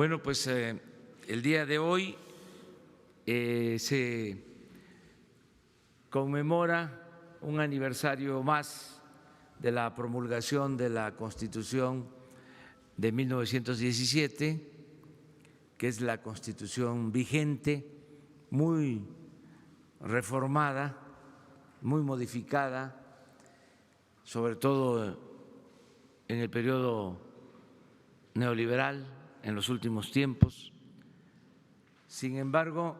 Bueno, pues el día de hoy se conmemora un aniversario más de la promulgación de la Constitución de 1917, que es la Constitución vigente, muy reformada, muy modificada, sobre todo en el periodo neoliberal en los últimos tiempos. Sin embargo,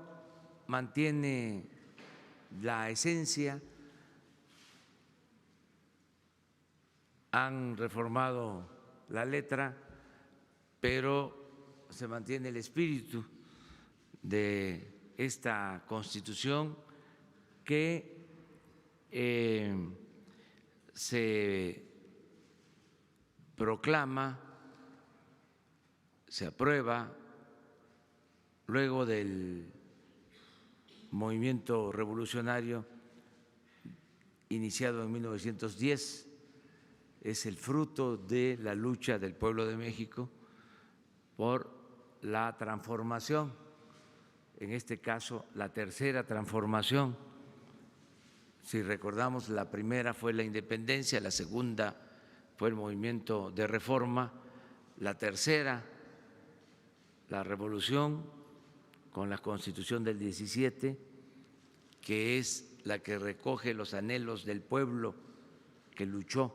mantiene la esencia, han reformado la letra, pero se mantiene el espíritu de esta Constitución que se proclama, se aprueba luego del movimiento revolucionario iniciado en 1910, es el fruto de la lucha del pueblo de México por la transformación, en este caso la tercera transformación. Si recordamos, la primera fue la independencia, la segunda fue el movimiento de reforma, la tercera, la revolución con la Constitución del 17, que es la que recoge los anhelos del pueblo que luchó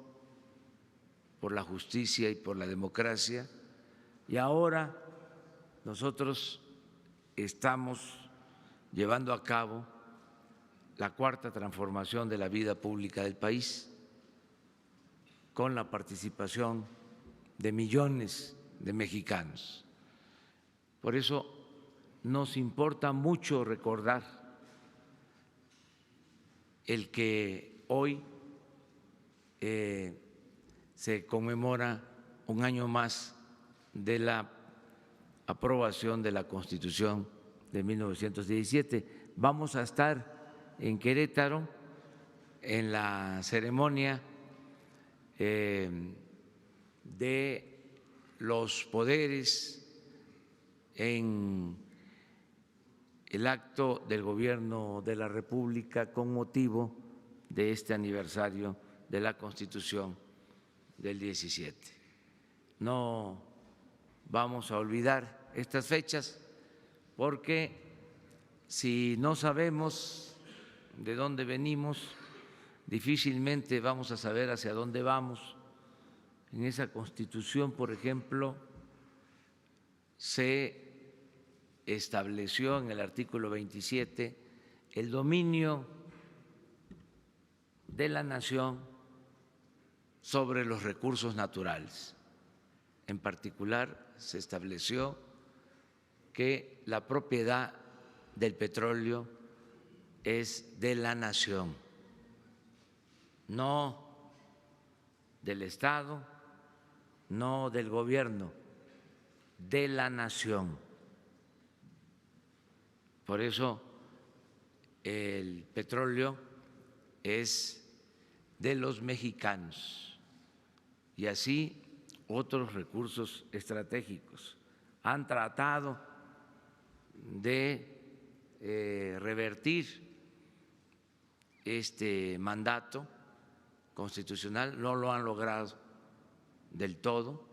por la justicia y por la democracia, y ahora nosotros estamos llevando a cabo la cuarta transformación de la vida pública del país, con la participación de millones de mexicanos. Por eso nos importa mucho recordar el que hoy se conmemora un año más de la aprobación de la Constitución de 1917. Vamos a estar en Querétaro en la ceremonia de los poderes, en el acto del Gobierno de la República con motivo de este aniversario de la Constitución del 17. No vamos a olvidar estas fechas porque si no sabemos de dónde venimos, difícilmente vamos a saber hacia dónde vamos. En esa Constitución, por ejemplo, se estableció en el artículo 27 el dominio de la nación sobre los recursos naturales. En particular, se estableció que la propiedad del petróleo es de la nación, no del Estado, no del gobierno, de la nación. Por eso el petróleo es de los mexicanos y así otros recursos estratégicos. Han tratado de revertir este mandato constitucional, no lo han logrado del todo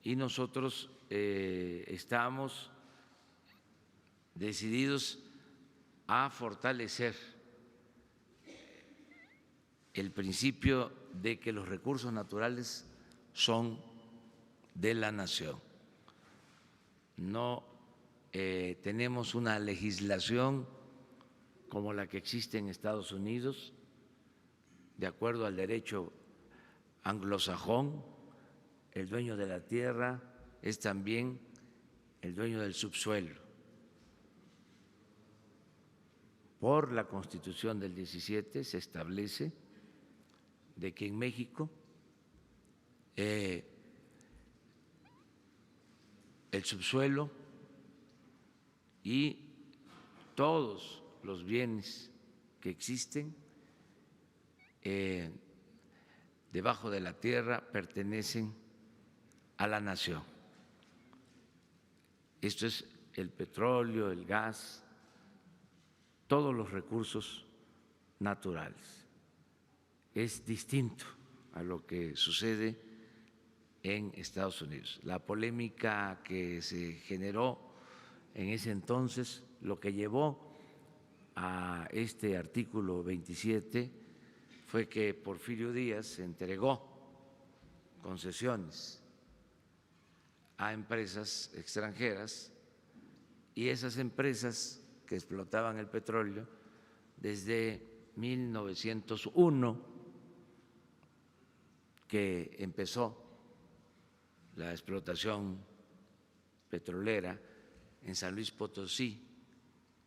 y nosotros estamos decididos a fortalecer el principio de que los recursos naturales son de la nación. No tenemos una legislación como la que existe en Estados Unidos, de acuerdo al derecho anglosajón. El dueño de la tierra es también el dueño del subsuelo. Por la Constitución del 17 se establece de que en México el subsuelo y todos los bienes que existen debajo de la tierra pertenecen a la nación. Esto es el petróleo, el gas, todos los recursos naturales. Es distinto a lo que sucede en Estados Unidos. La polémica que se generó en ese entonces, lo que llevó a este artículo 27 fue que Porfirio Díaz entregó concesiones a empresas extranjeras y esas empresas que explotaban el petróleo desde 1901, que empezó la explotación petrolera en San Luis Potosí,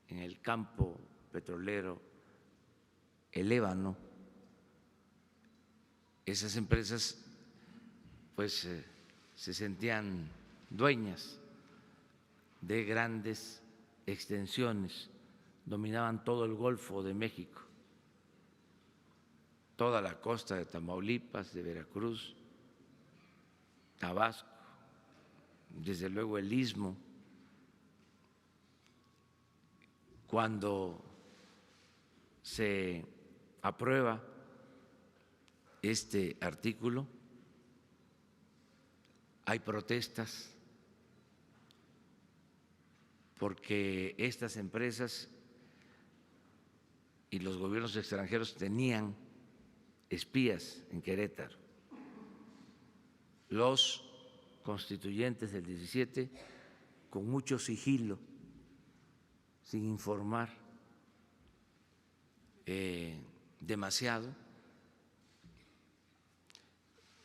en el campo petrolero El Ébano. Esas empresas pues se sentían dueñas de grandes extensiones, dominaban todo el Golfo de México, toda la costa de Tamaulipas, de Veracruz, Tabasco, desde luego el Istmo. Cuando se aprueba este artículo, hay protestas porque estas empresas y los gobiernos extranjeros tenían espías en Querétaro. Los constituyentes del 17, con mucho sigilo, sin informar demasiado,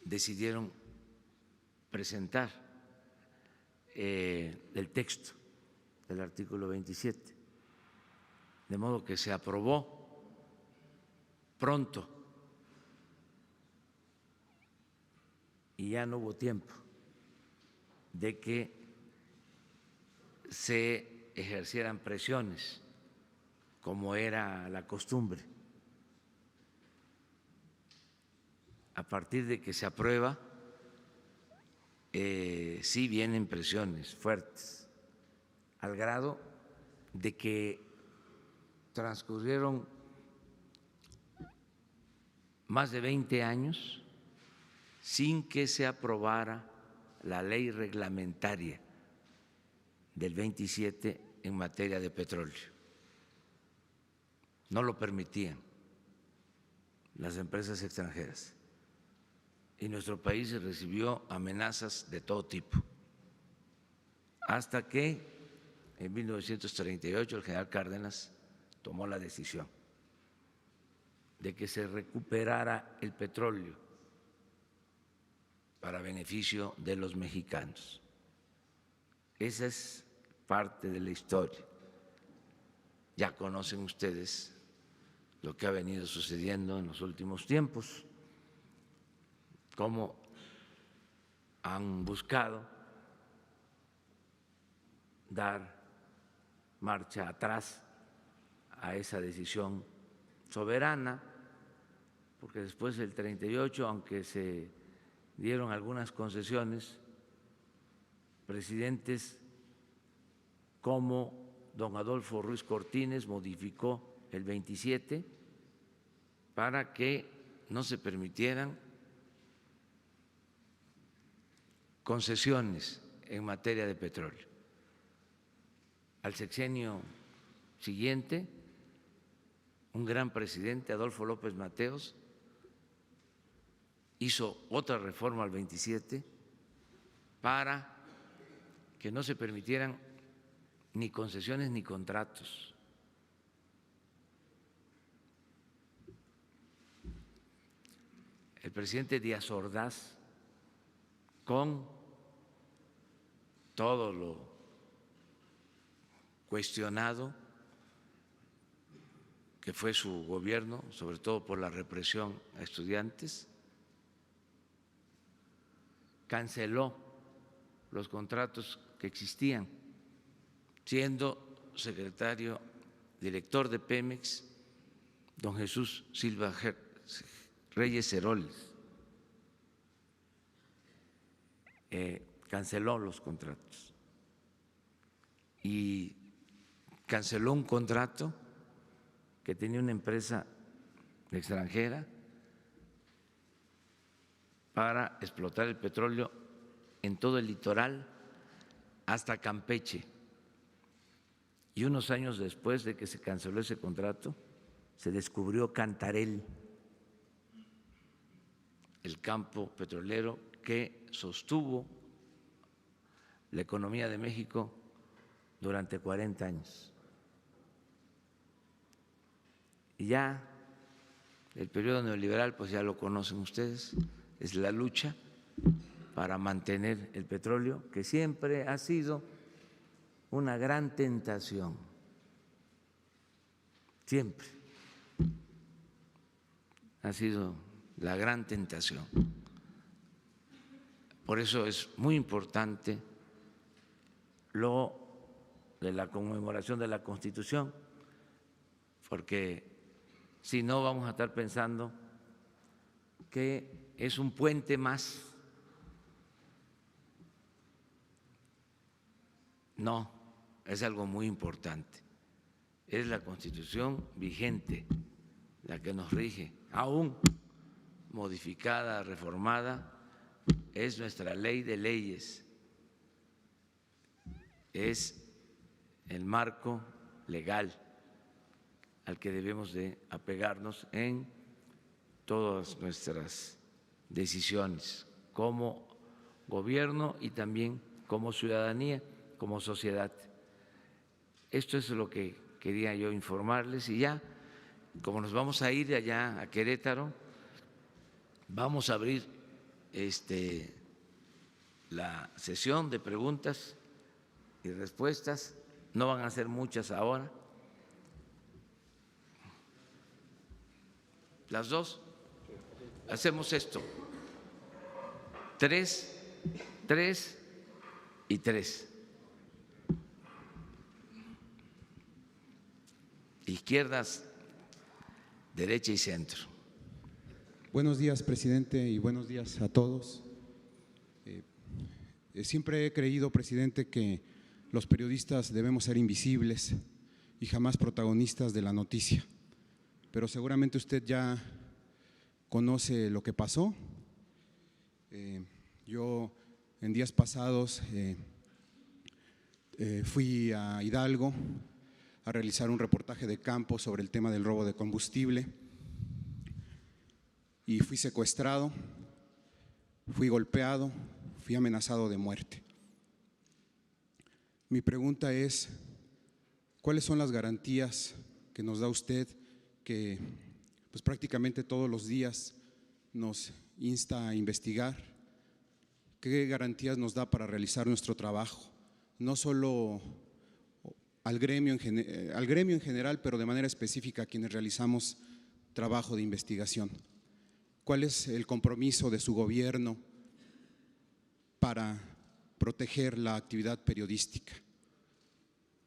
decidieron presentar el texto del artículo 27, de modo que se aprobó pronto y ya no hubo tiempo de que se ejercieran presiones como era la costumbre. A partir de que se aprueba, sí vienen presiones fuertes, al grado de que transcurrieron más de 20 años sin que se aprobara la ley reglamentaria del 27 en materia de petróleo. No lo permitían las empresas extranjeras y nuestro país recibió amenazas de todo tipo, hasta que en 1938 el general Cárdenas tomó la decisión de que se recuperara el petróleo para beneficio de los mexicanos. Esa es parte de la historia. Ya conocen ustedes lo que ha venido sucediendo en los últimos tiempos, cómo han buscado dar marcha atrás a esa decisión soberana, porque después del 38, aunque se dieron algunas concesiones, presidentes como don Adolfo Ruiz Cortines modificó el 27 para que no se permitieran concesiones en materia de petróleo. Al sexenio siguiente, un gran presidente, Adolfo López Mateos, hizo otra reforma al 27 para que no se permitieran ni concesiones ni contratos. El presidente Díaz Ordaz, con todo lo cuestionado que fue su gobierno, sobre todo por la represión a estudiantes, canceló los contratos que existían, siendo secretario director de Pemex don Jesús Silva Reyes Heroles. Canceló los contratos y canceló un contrato que tenía una empresa extranjera para explotar el petróleo en todo el litoral hasta Campeche. Y unos años después de que se canceló ese contrato, se descubrió Cantarell, el campo petrolero que sostuvo la economía de México durante 40 años. Y ya el periodo neoliberal, pues ya lo conocen ustedes, es la lucha para mantener el petróleo, que siempre ha sido una gran tentación, siempre ha sido la gran tentación. Por eso es muy importante lo de la conmemoración de la Constitución, porque si no vamos a estar pensando que es un puente más. No, es algo muy importante. Es la Constitución vigente la que nos rige, aún modificada, reformada, es nuestra ley de leyes, es el marco legal al que debemos de apegarnos en todas nuestras decisiones como gobierno y también como ciudadanía, como sociedad. Esto es lo que quería yo informarles y ya, como nos vamos a ir allá a Querétaro, vamos a abrir la sesión de preguntas y respuestas. No van a ser muchas ahora. Las dos. Hacemos esto. 3, 3 y 3. Izquierdas, derecha y centro. Buenos días, presidente, y buenos días a todos. Siempre he creído, presidente, que los periodistas debemos ser invisibles y jamás protagonistas de la noticia. Pero seguramente usted ya conoce lo que pasó. Yo en días pasados fui a Hidalgo a realizar un reportaje de campo sobre el tema del robo de combustible y fui secuestrado, fui golpeado, fui amenazado de muerte. Mi pregunta es, ¿cuáles son las garantías que nos da usted que pues prácticamente todos los días nos insta a investigar? ¿Qué garantías nos da para realizar nuestro trabajo? No solo al gremio en general, pero de manera específica a quienes realizamos trabajo de investigación. ¿Cuál es el compromiso de su gobierno para proteger la actividad periodística?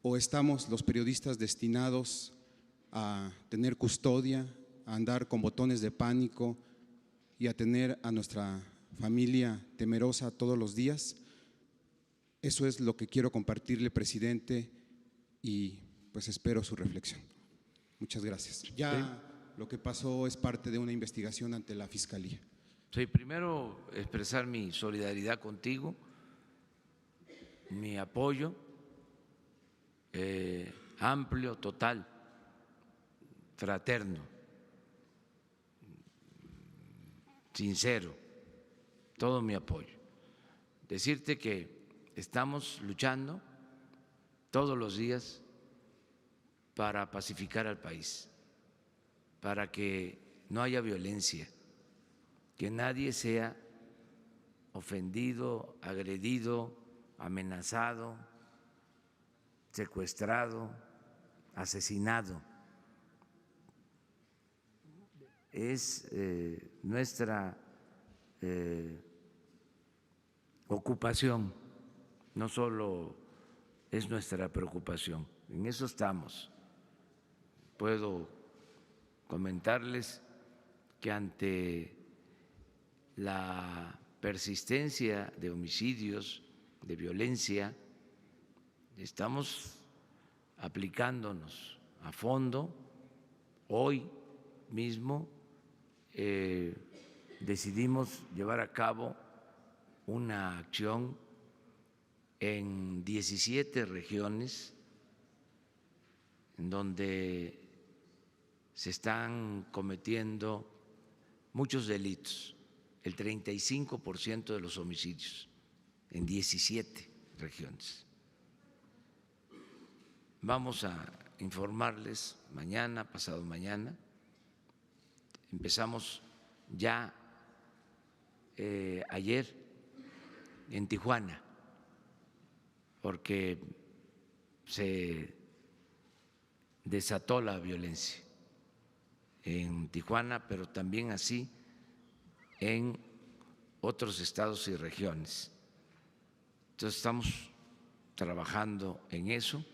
¿O estamos los periodistas destinados a tener custodia, a andar con botones de pánico y a tener a nuestra familia temerosa todos los días? Eso es lo que quiero compartirle, presidente, y pues espero su reflexión. Muchas gracias. Ya lo que pasó es parte de una investigación ante la Fiscalía. Sí, primero expresar mi solidaridad contigo, mi apoyo amplio, total, fraterno, sincero, todo mi apoyo. Decirte que estamos luchando todos los días para pacificar al país, para que no haya violencia, que nadie sea ofendido, agredido, amenazado, secuestrado, asesinado. Es nuestra ocupación, no solo es nuestra preocupación, en eso estamos. Puedo comentarles que ante la persistencia de homicidios, de violencia, estamos aplicándonos a fondo. Hoy mismo decidimos llevar a cabo una acción en 17 regiones en donde se están cometiendo muchos delitos, el 35% de los homicidios en 17 regiones. Vamos a informarles mañana, pasado mañana. Empezamos ya ayer en Tijuana, porque se desató la violencia en Tijuana, pero también así en otros estados y regiones. Entonces estamos trabajando en eso.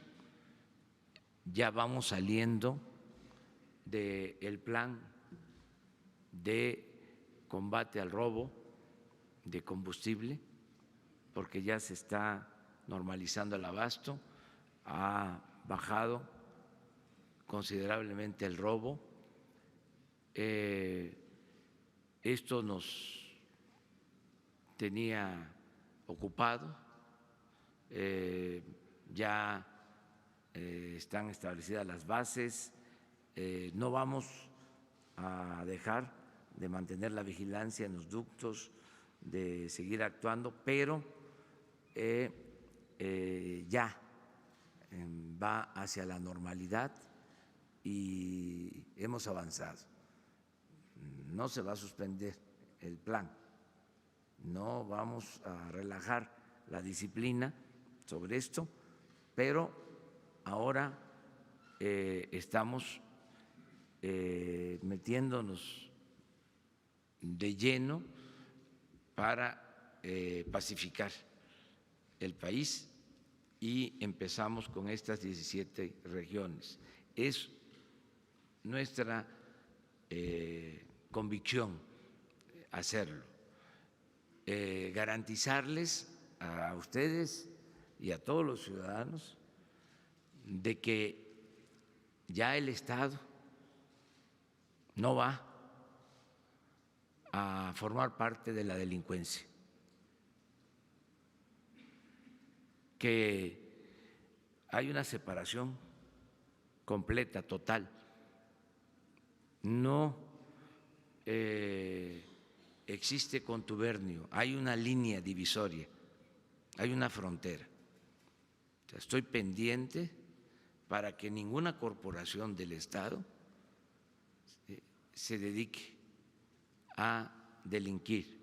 Ya vamos saliendo del plan de combate al robo de combustible, porque ya se está normalizando el abasto, ha bajado considerablemente el robo. Esto nos tenía ocupado, ya están establecidas las bases, no vamos a dejar de mantener la vigilancia en los ductos, de seguir actuando, pero ya va hacia la normalidad y hemos avanzado. No se va a suspender el plan, no vamos a relajar la disciplina sobre esto, pero ahora estamos metiéndonos de lleno para pacificar el país y empezamos con estas 17 regiones. Es nuestra convicción hacerlo, garantizarles a ustedes y a todos los ciudadanos de que ya el Estado no va a formar parte de la delincuencia, que hay una separación completa, total. No existe contubernio, hay una línea divisoria, hay una frontera. O sea, estoy pendiente para que ninguna corporación del Estado se dedique a delinquir,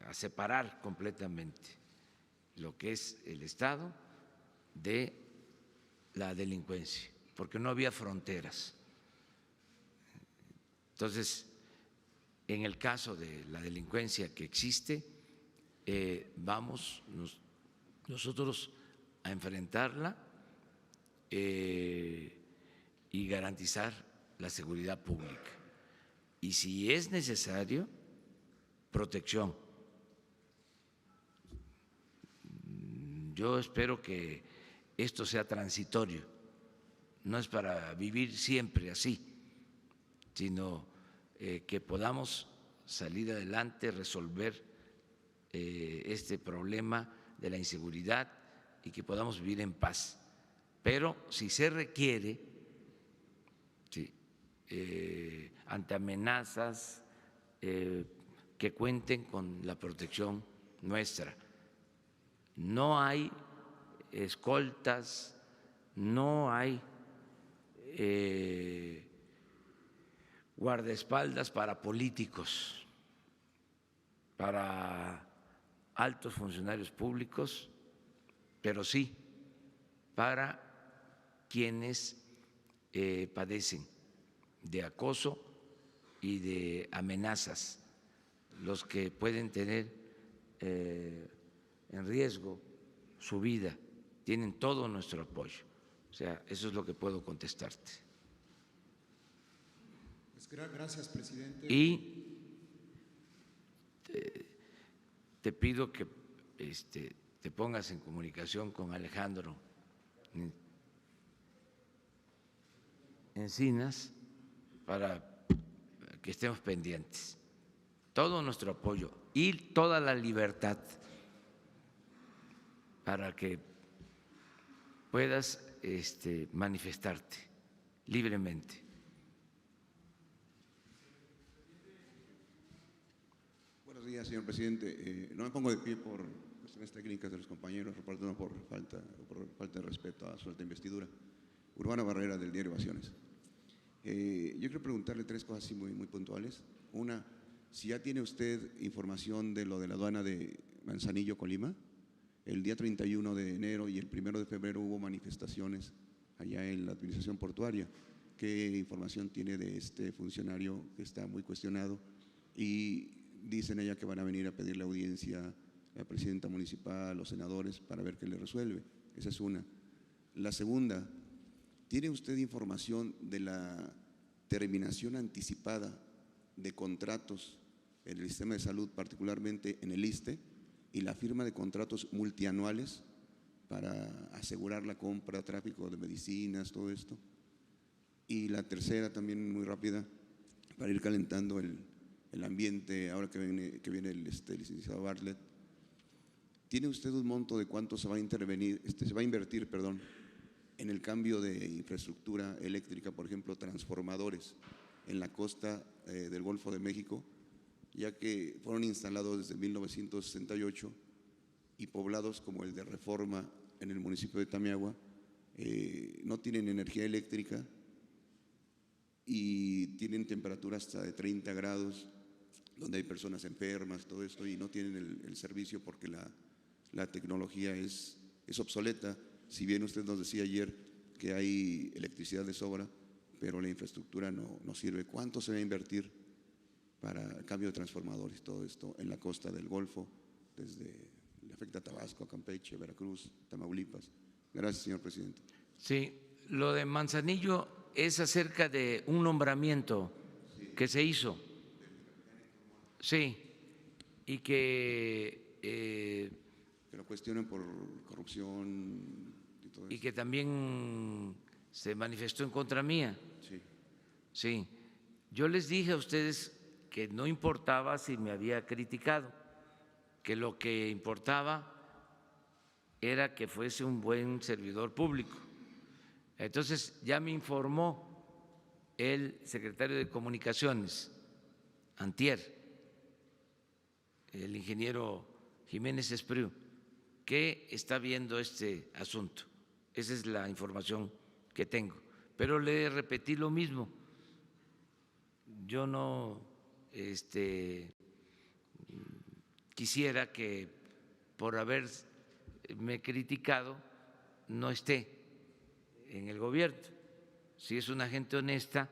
a separar completamente lo que es el Estado de la delincuencia, porque no había fronteras. Entonces, en el caso de la delincuencia que existe, vamos nosotros a enfrentarla y garantizar la seguridad pública. Y si es necesario, protección. Yo espero que esto sea transitorio, no es para vivir siempre así, sino que podamos salir adelante, resolver este problema de la inseguridad y que podamos vivir en paz. Pero si se requiere, ante amenazas, que cuenten con la protección nuestra. No hay escoltas, no hay guardaespaldas para políticos, para altos funcionarios públicos, pero sí para quienes padecen de acoso y de amenazas, los que pueden tener en riesgo su vida, tienen todo nuestro apoyo. O sea, eso es lo que puedo contestarte. Gracias, presidente. Y te pido que te pongas en comunicación con Alejandro Encinas para que estemos pendientes. Todo nuestro apoyo y toda la libertad para que puedas manifestarte libremente. Buenos días, señor presidente. No me pongo de pie por cuestiones técnicas de los compañeros, no por falta de respeto a su alta investidura. Urbano Barrera, del diario Ovaciones. Yo quiero preguntarle tres cosas así muy puntuales. Una, si ya tiene usted información de lo de la aduana de Manzanillo, Colima. El día 31 de enero y el 1 de febrero hubo manifestaciones allá en la administración portuaria. ¿Qué información tiene de este funcionario que está muy cuestionado? Y dicen ella que van a venir a pedirle audiencia a la presidenta municipal, los senadores, para ver qué le resuelve. Esa es una. La segunda, ¿tiene usted información de la terminación anticipada de contratos en el sistema de salud, particularmente en el ISSSTE, y la firma de contratos multianuales para asegurar la compra, tráfico de medicinas, todo esto? Y la tercera, también muy rápida, para ir calentando el ambiente, ahora que viene el licenciado Bartlett, ¿tiene usted un monto de cuánto se va a invertir en el cambio de infraestructura eléctrica, por ejemplo, transformadores en la costa del Golfo de México, ya que fueron instalados desde 1968 y poblados como el de Reforma en el municipio de Tamiagua no tienen energía eléctrica y tienen temperaturas hasta de 30 grados, donde hay personas enfermas, todo esto, y no tienen el servicio porque la tecnología es obsoleta. Si bien usted nos decía ayer que hay electricidad de sobra, pero la infraestructura no sirve. ¿Cuánto se va a invertir para el cambio de transformadores, todo esto en la costa del Golfo, le afecta a Tabasco, a Campeche, Veracruz, Tamaulipas? Gracias, señor presidente. Sí, lo de Manzanillo es acerca de un nombramiento que se hizo. Sí, y que lo cuestionan por corrupción y todo eso. Y que también se manifestó en contra mía. Sí. Sí, yo les dije a ustedes que no importaba si me había criticado, que lo que importaba era que fuese un buen servidor público. Entonces ya me informó el secretario de Comunicaciones, antier, el ingeniero Jiménez Espriu, que está viendo este asunto. Esa es la información que tengo. Pero le repetí lo mismo. Yo no quisiera que por haberme criticado no esté en el gobierno. Si es una gente honesta,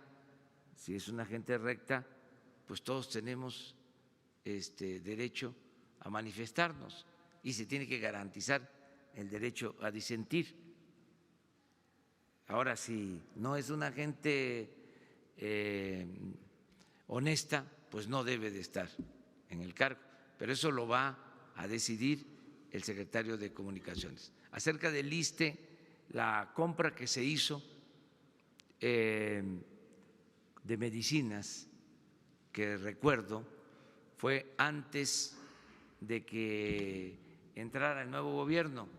si es una gente recta, pues todos tenemos derecho a manifestarnos y se tiene que garantizar el derecho a disentir. Ahora, si no es una gente honesta, pues no debe de estar en el cargo, pero eso lo va a decidir el secretario de Comunicaciones. Acerca del ISSSTE, la compra que se hizo de medicinas, que recuerdo, fue antes de que entrara el nuevo gobierno,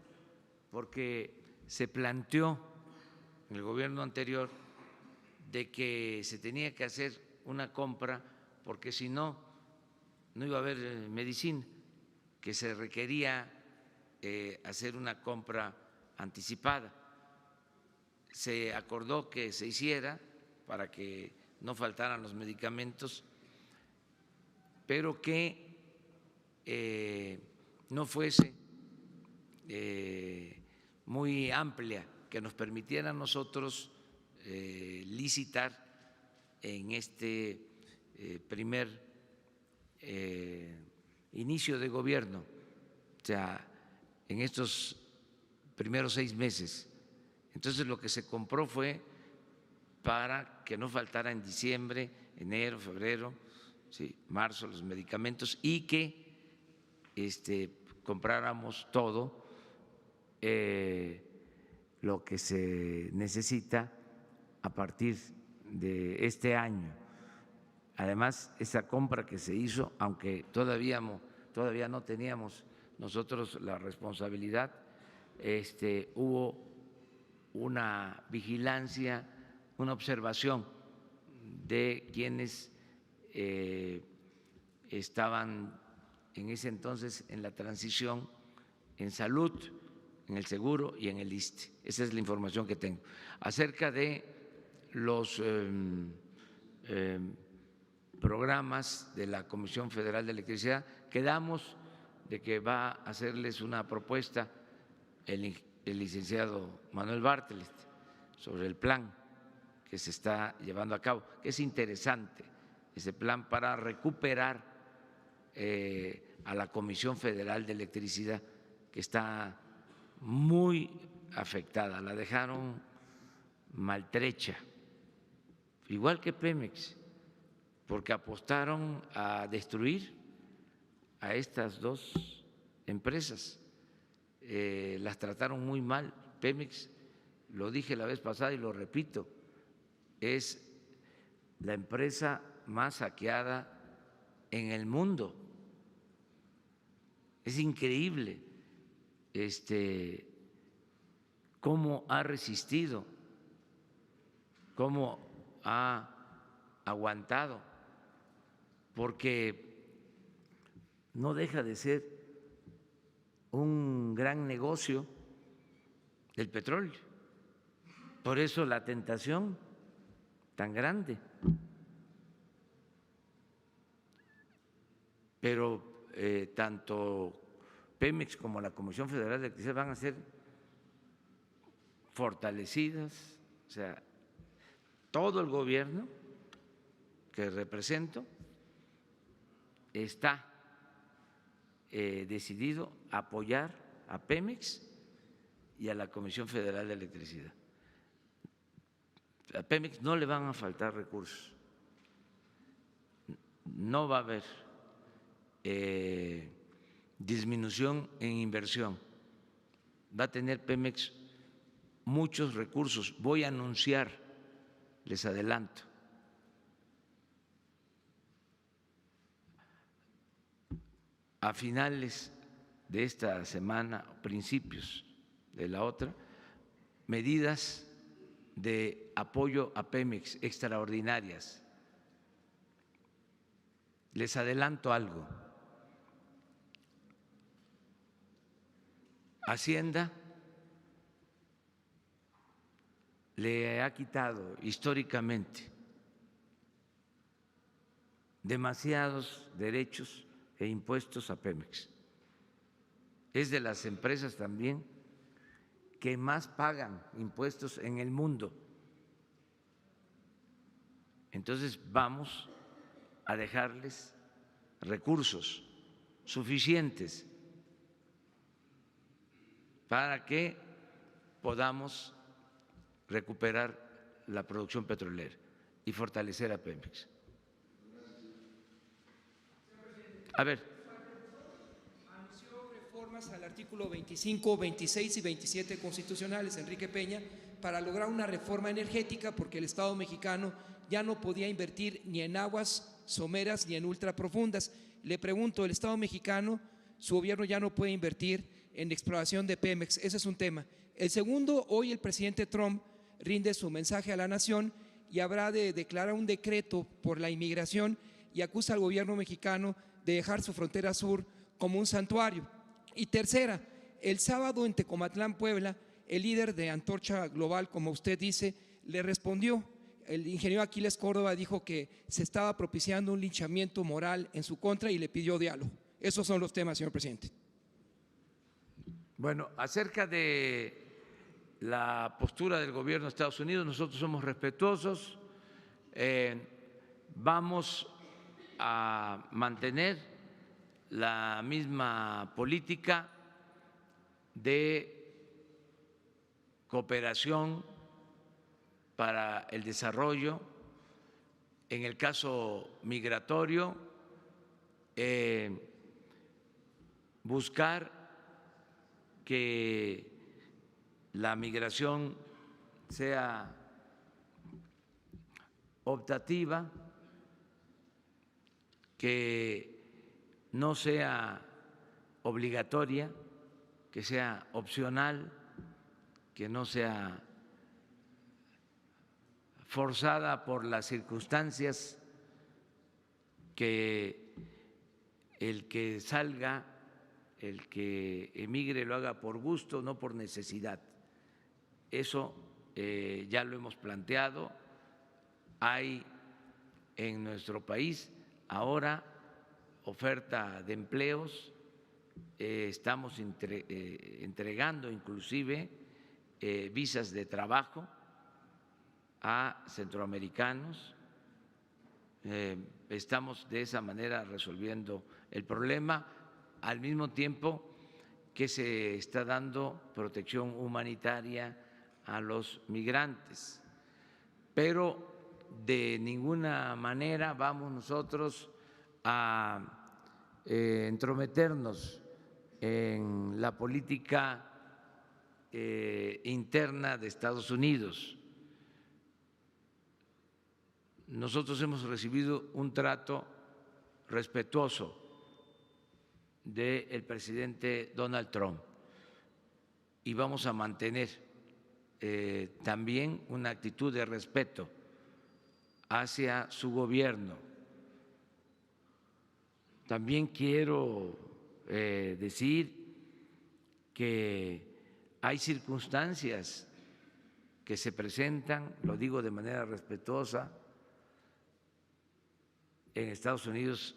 porque se planteó en el gobierno anterior de que se tenía que hacer una compra porque si no, no iba a haber medicina, que se requería hacer una compra anticipada. Se acordó que se hiciera para que no faltaran los medicamentos, pero que no fuese muy amplia, que nos permitiera a nosotros licitar en este primer inicio de gobierno, o sea, en estos primeros 6 meses. Entonces lo que se compró fue para que no faltara en diciembre, enero, febrero, sí, marzo los medicamentos y que compráramos todo lo que se necesita a partir de este año. Además, esa compra que se hizo, aunque todavía no teníamos nosotros la responsabilidad, hubo una vigilancia, una observación de quienes estaban en ese entonces en la transición en salud, en el seguro y en el ISSSTE. Esa es la información que tengo. Acerca de los programas de la Comisión Federal de Electricidad, quedamos de que va a hacerles una propuesta el licenciado Manuel Bartlett sobre el plan que se está llevando a cabo, que es interesante ese plan para recuperar a la Comisión Federal de Electricidad, que está muy afectada, la dejaron maltrecha, igual que Pemex, porque apostaron a destruir a estas dos empresas, las trataron muy mal. Pemex, lo dije la vez pasada y lo repito, es la empresa más saqueada en el mundo. Es increíble cómo ha resistido, cómo ha aguantado, porque no deja de ser un gran negocio el petróleo. Por eso la tentación tan grande. Pero tanto Pemex como la Comisión Federal de Electricidad van a ser fortalecidas, o sea, todo el gobierno que represento está decidido a apoyar a Pemex y a la Comisión Federal de Electricidad. A Pemex no le van a faltar recursos, no va a haber disminución en inversión, va a tener Pemex muchos recursos. Voy a anunciar, les adelanto, a finales de esta semana, principios de la otra, medidas de apoyo a Pemex extraordinarias. Les adelanto algo. Hacienda le ha quitado históricamente demasiados derechos e impuestos a Pemex. Es de las empresas también que más pagan impuestos en el mundo. Entonces vamos a dejarles recursos suficientes para que podamos recuperar la producción petrolera y fortalecer a Pemex. A ver. Anunció reformas al artículo 25, 26 y 27 constitucionales, Enrique Peña, para lograr una reforma energética, porque el Estado mexicano ya no podía invertir ni en aguas someras ni en ultraprofundas. Le pregunto, el Estado mexicano, su gobierno ya no puede invertir en exploración de Pemex. Ese es un tema. El segundo, hoy el presidente Trump rinde su mensaje a la nación y habrá de declarar un decreto por la inmigración y acusa al gobierno mexicano de dejar su frontera sur como un santuario. Y tercera, el sábado en Tecomatlán, Puebla, el líder de Antorcha Global, como usted dice, le respondió. El ingeniero Aquiles Córdoba dijo que se estaba propiciando un linchamiento moral en su contra y le pidió diálogo. Esos son los temas, señor presidente. Bueno, acerca de la postura del gobierno de Estados Unidos, nosotros somos respetuosos, vamos a mantener la misma política de cooperación para el desarrollo. En el caso migratorio, buscar que la migración sea optativa, que no sea obligatoria, que sea opcional, que no sea forzada por las circunstancias, que el que salga, el que emigre lo haga por gusto, no por necesidad. Eso ya lo hemos planteado. Hay en nuestro país ahora oferta de empleos, estamos entregando inclusive visas de trabajo a centroamericanos. Estamos de esa manera resolviendo el problema, al mismo tiempo que se está dando protección humanitaria a los migrantes. Pero de ninguna manera vamos nosotros a entrometernos en la política interna de Estados Unidos. Nosotros hemos recibido un trato respetuoso del presidente Donald Trump y vamos a mantener también una actitud de respeto hacia su gobierno. También quiero decir que hay circunstancias que se presentan, lo digo de manera respetuosa. En Estados Unidos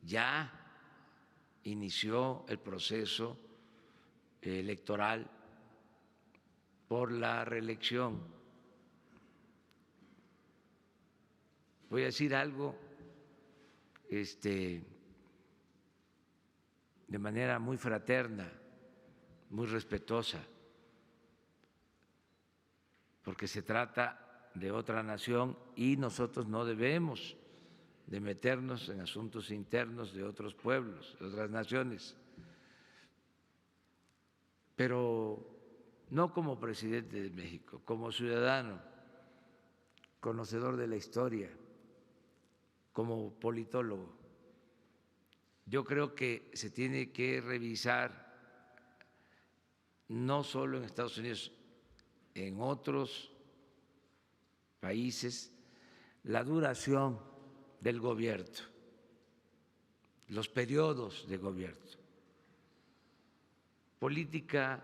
ya inició el proceso electoral por la reelección. Voy a decir algo de manera muy fraterna, muy respetuosa, porque se trata de otra nación y nosotros no debemos de meternos en asuntos internos de otros pueblos, de otras naciones. Pero no como presidente de México, como ciudadano, conocedor de la historia, como politólogo. Yo creo que se tiene que revisar no solo en Estados Unidos, en otros países, la duración del gobierno, los periodos de gobierno. Política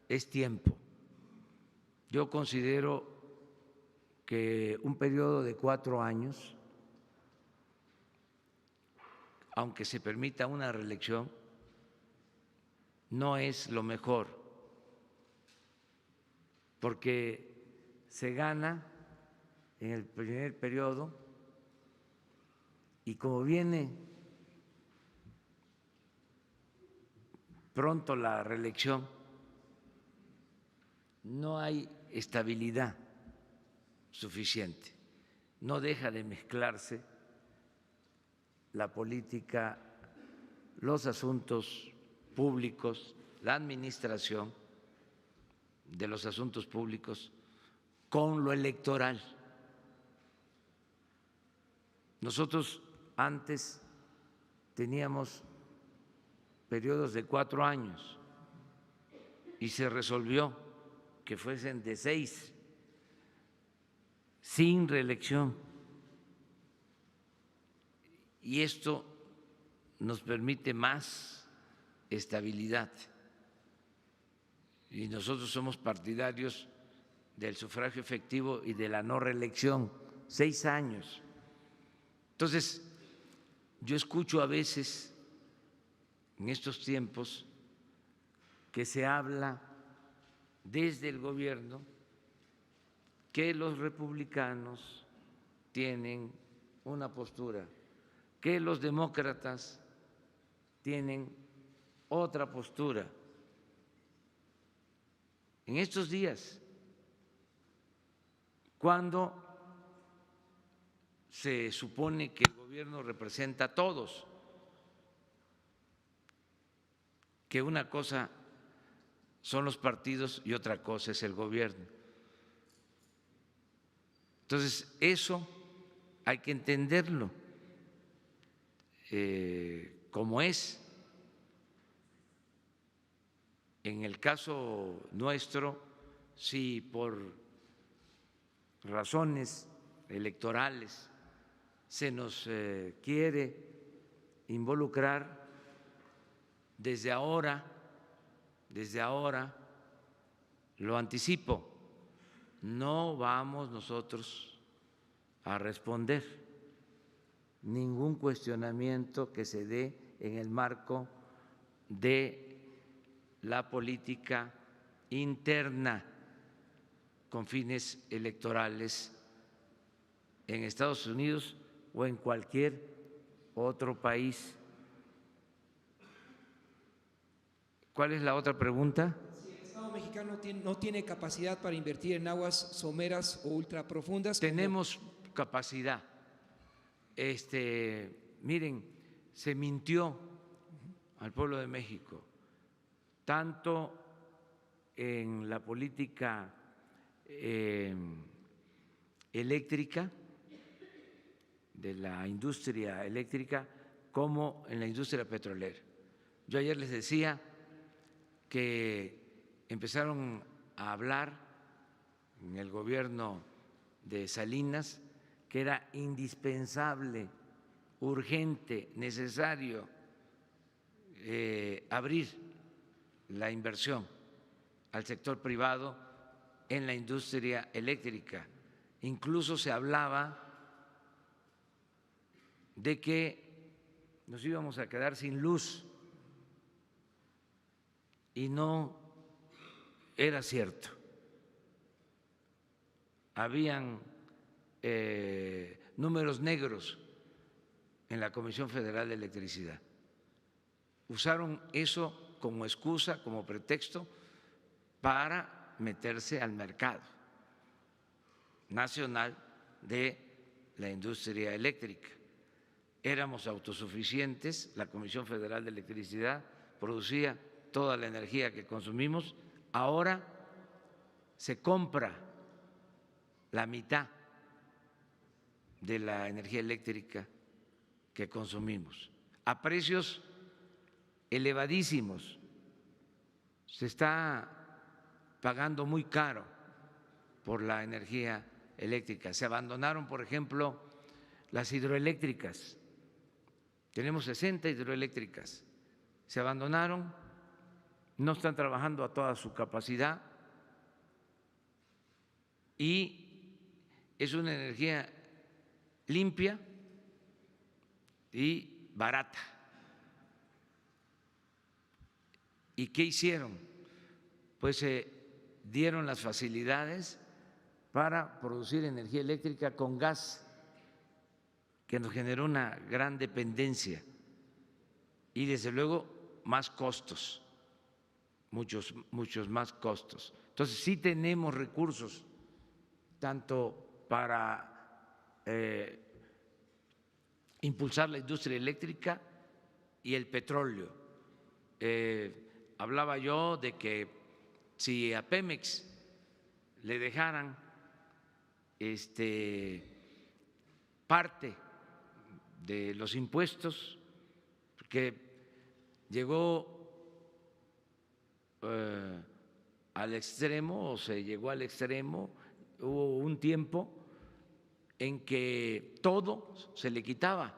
es tiempo. Yo considero que un periodo de 4 años, aunque se permita una reelección, no es lo mejor, porque se gana en el primer periodo y como viene pronto la reelección, no hay estabilidad suficiente, no deja de mezclarse la política, los asuntos públicos, la administración de los asuntos públicos con lo electoral. Nosotros antes teníamos periodos de 4 años y se resolvió que fuesen de 6, sin reelección. Y esto nos permite más estabilidad. Y nosotros somos partidarios del sufragio efectivo y de la no reelección, 6 años. Entonces, yo escucho a veces en estos tiempos que se habla desde el gobierno que los republicanos tienen una postura, que los demócratas tienen otra postura. En estos días, cuando se supone que el gobierno representa a todos, que una cosa son los partidos y otra cosa es el gobierno. Entonces, eso hay que entenderlo como es. En el caso nuestro, si por razones electorales se nos quiere involucrar, desde ahora lo anticipo, no vamos nosotros a responder ningún cuestionamiento que se dé en el marco de la política interna con fines electorales en Estados Unidos o en cualquier otro país. ¿Cuál es la otra pregunta? Si el Estado mexicano no tiene capacidad para invertir en aguas someras o ultraprofundas. Tenemos capacidad. Miren, se mintió al pueblo de México, tanto en la política eléctrica, de la industria eléctrica, como en la industria petrolera. Yo ayer les decía que empezaron a hablar en el gobierno de Salinas que era indispensable, urgente, necesario abrir la inversión al sector privado en la industria eléctrica. Incluso se hablaba de que nos íbamos a quedar sin luz y no era cierto. Habían números negros en la Comisión Federal de Electricidad. Usaron eso como excusa, como pretexto para meterse al mercado nacional de la industria eléctrica. Éramos autosuficientes, la Comisión Federal de Electricidad producía toda la energía que consumimos, ahora se compra la mitad de la energía eléctrica que consumimos a precios elevadísimos. Se está pagando muy caro por la energía eléctrica. Se abandonaron, por ejemplo, las hidroeléctricas. Tenemos 60 hidroeléctricas. Se abandonaron, no están trabajando a toda su capacidad y es una energía limpia y barata. ¿Y qué hicieron? Pues se dieron las facilidades para producir energía eléctrica con gas, que nos generó una gran dependencia y desde luego más costos, muchos más costos. Entonces sí tenemos recursos tanto para impulsar la industria eléctrica y el petróleo. Hablaba yo de que si a Pemex le dejaran parte de los impuestos, porque llegó al extremo o se llegó al extremo, hubo un tiempo en que todo se le quitaba.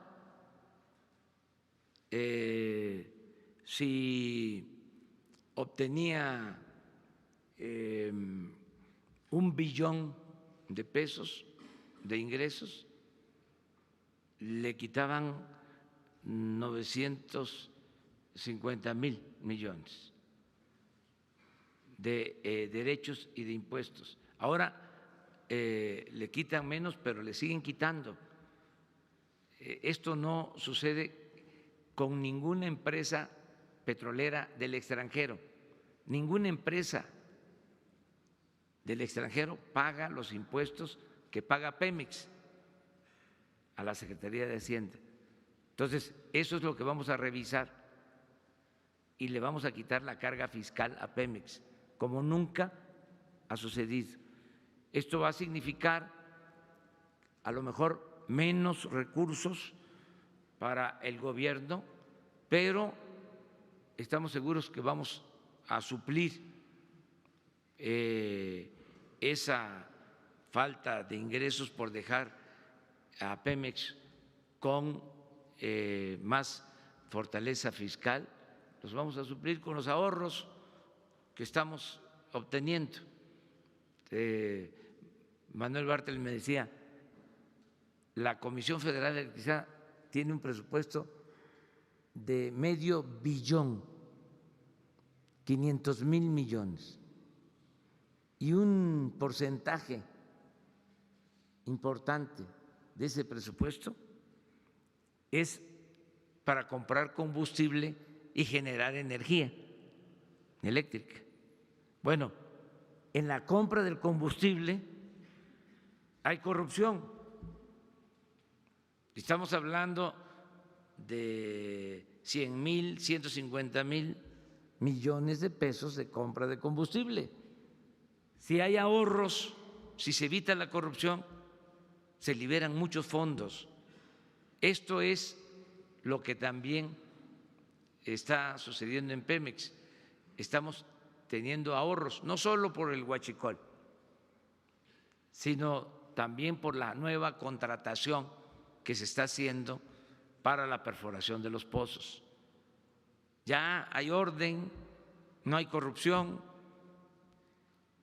Si obtenía 1 billón de pesos de ingresos, le quitaban 950,000 millones de derechos y de impuestos. Ahora le quitan menos, pero le siguen quitando. Esto no sucede con ninguna empresa petrolera del extranjero. Ninguna empresa del extranjero paga los impuestos que paga Pemex a la Secretaría de Hacienda. Entonces, eso es lo que vamos a revisar y le vamos a quitar la carga fiscal a Pemex como nunca ha sucedido. Esto va a significar a lo mejor menos recursos para el gobierno, pero estamos seguros que vamos a suplir esa falta de ingresos por dejar a Pemex con más fortaleza fiscal. Los vamos a suplir con los ahorros que estamos obteniendo. Manuel Bartel me decía, la Comisión Federal de Electricidad tiene un presupuesto de $500 billion, 500,000 millones, y un porcentaje importante de ese presupuesto es para comprar combustible y generar energía eléctrica. Bueno, en la compra del combustible hay corrupción. Estamos hablando de 100,000, 150,000 millones de pesos de compra de combustible. Si hay ahorros, si se evita la corrupción, se liberan muchos fondos. Esto es lo que también está sucediendo en Pemex. Estamos teniendo ahorros, no solo por el huachicol, sino también por la nueva contratación que se está haciendo para la perforación de los pozos. Ya hay orden, no hay corrupción,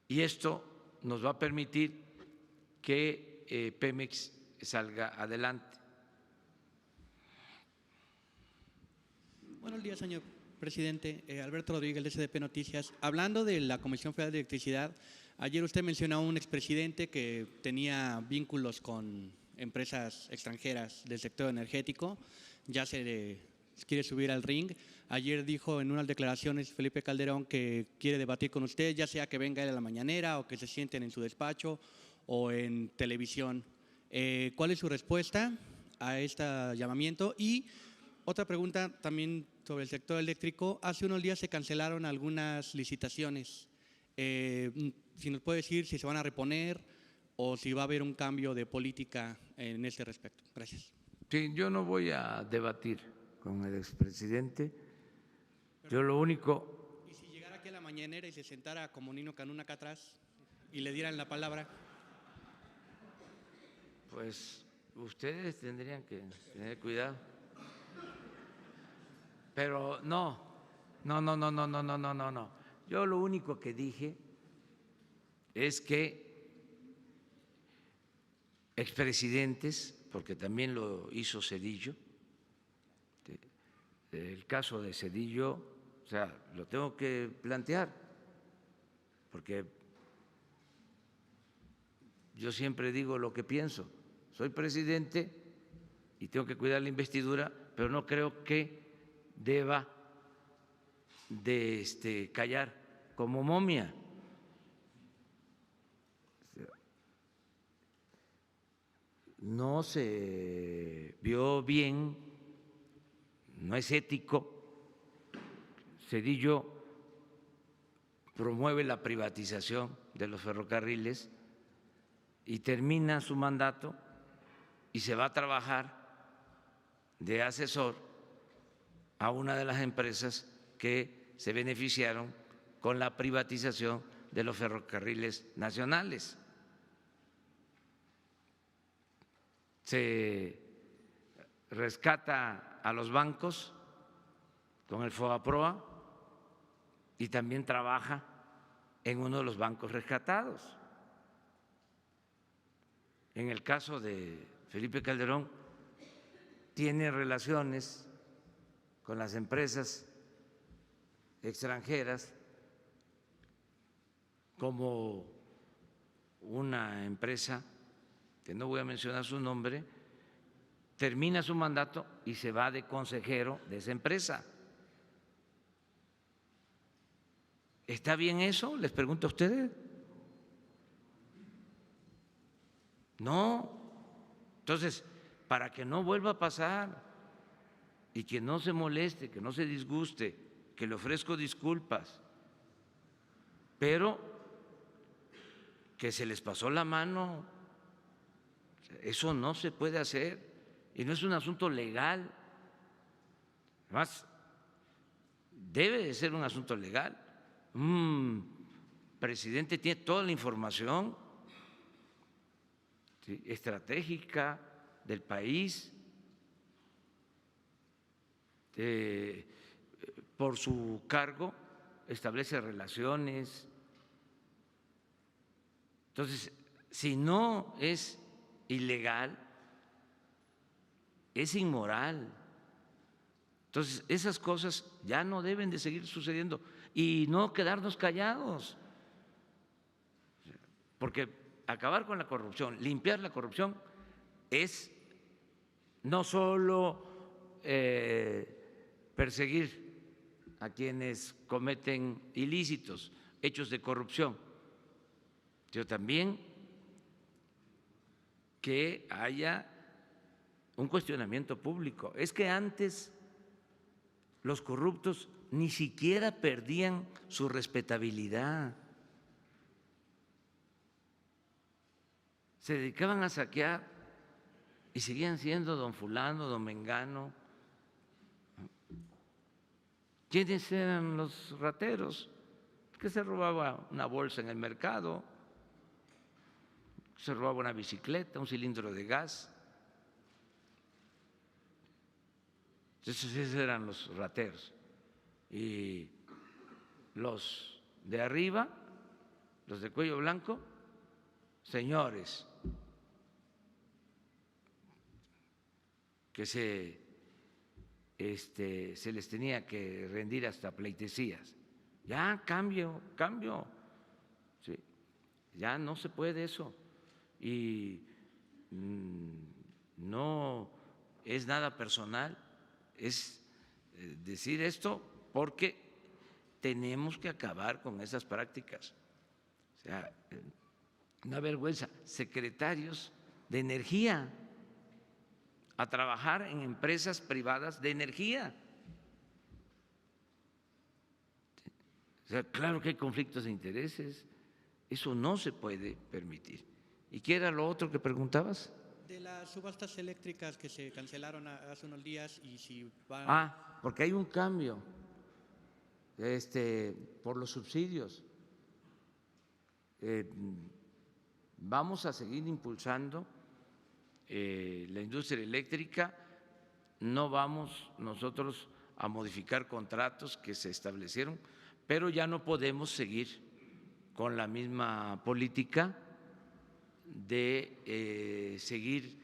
y esto nos va a permitir que Pemex salga adelante. Buenos días, señor presidente. Alberto Rodríguez, de SDP Noticias. Hablando de la Comisión Federal de Electricidad, ayer usted mencionó a un expresidente que tenía vínculos con empresas extranjeras del sector energético, ya se quiere subir al ring. Ayer dijo en unas declaraciones Felipe Calderón que quiere debatir con usted, ya sea que venga él a la mañanera o que se sienten en su despacho o en televisión. ¿Cuál es su respuesta a este llamamiento? Y otra pregunta también sobre el sector eléctrico. Hace unos días se cancelaron algunas licitaciones. Si nos puede decir si se van a reponer o si va a haber un cambio de política en ese respecto. Gracias. Sí, yo no voy a debatir con el expresidente. Yo lo único… ¿Y si llegara aquí a la mañanera y se sentara como Nino Canún acá atrás y le dieran la palabra? Pues ustedes tendrían que tener cuidado. Pero no. Yo lo único que dije es que expresidentes, porque también lo hizo Zedillo, el caso de Zedillo, o sea, lo tengo que plantear, porque yo siempre digo lo que pienso. Soy presidente y tengo que cuidar la investidura, pero no creo que deba de callar como momia. No se vio bien, no es ético. Zedillo promueve la privatización de los ferrocarriles y termina su mandato y se va a trabajar de asesor a una de las empresas que se beneficiaron con la privatización de los ferrocarriles nacionales. Se rescata a los bancos con el FOBAPROA y también trabaja en uno de los bancos rescatados. En el caso de Felipe Calderón, tiene relaciones con las empresas extranjeras, como una empresa, que no voy a mencionar su nombre, termina su mandato y se va de consejero de esa empresa. ¿Está bien eso? Les pregunto a ustedes. No. Entonces, para que no vuelva a pasar y que no se moleste, que no se disguste, que le ofrezco disculpas, pero que se les pasó la mano, eso no se puede hacer y no es un asunto legal. Además, debe de ser un asunto legal. Un presidente tiene toda la información, ¿sí?, estratégica del país, por su cargo establece relaciones. Entonces, si no es ilegal, es inmoral. Entonces, esas cosas ya no deben de seguir sucediendo y no quedarnos callados, porque acabar con la corrupción, limpiar la corrupción, es no solo perseguir a quienes cometen ilícitos, hechos de corrupción, sino también que haya un cuestionamiento público. Es que antes los corruptos ni siquiera perdían su respetabilidad. Se dedicaban a saquear y seguían siendo don fulano, don mengano. ¿Quiénes eran los rateros? Que se robaba una bolsa en el mercado, se robaba una bicicleta, un cilindro de gas. Esos eran los rateros. Y los de arriba, los de cuello blanco, señores que se les tenía que rendir hasta pleitesías. Ya cambio, ¿sí? Ya no se puede eso. Y no es nada personal, es decir esto porque tenemos que acabar con esas prácticas. O sea, una vergüenza, secretarios de energía a trabajar en empresas privadas de energía. O sea, claro que hay conflictos de intereses, eso no se puede permitir. ¿Y qué era lo otro que preguntabas? De las subastas eléctricas que se cancelaron hace unos días y si van… Porque hay un cambio por los subsidios. Vamos a seguir impulsando la industria eléctrica, no vamos nosotros a modificar contratos que se establecieron, pero ya no podemos seguir con la misma política de seguir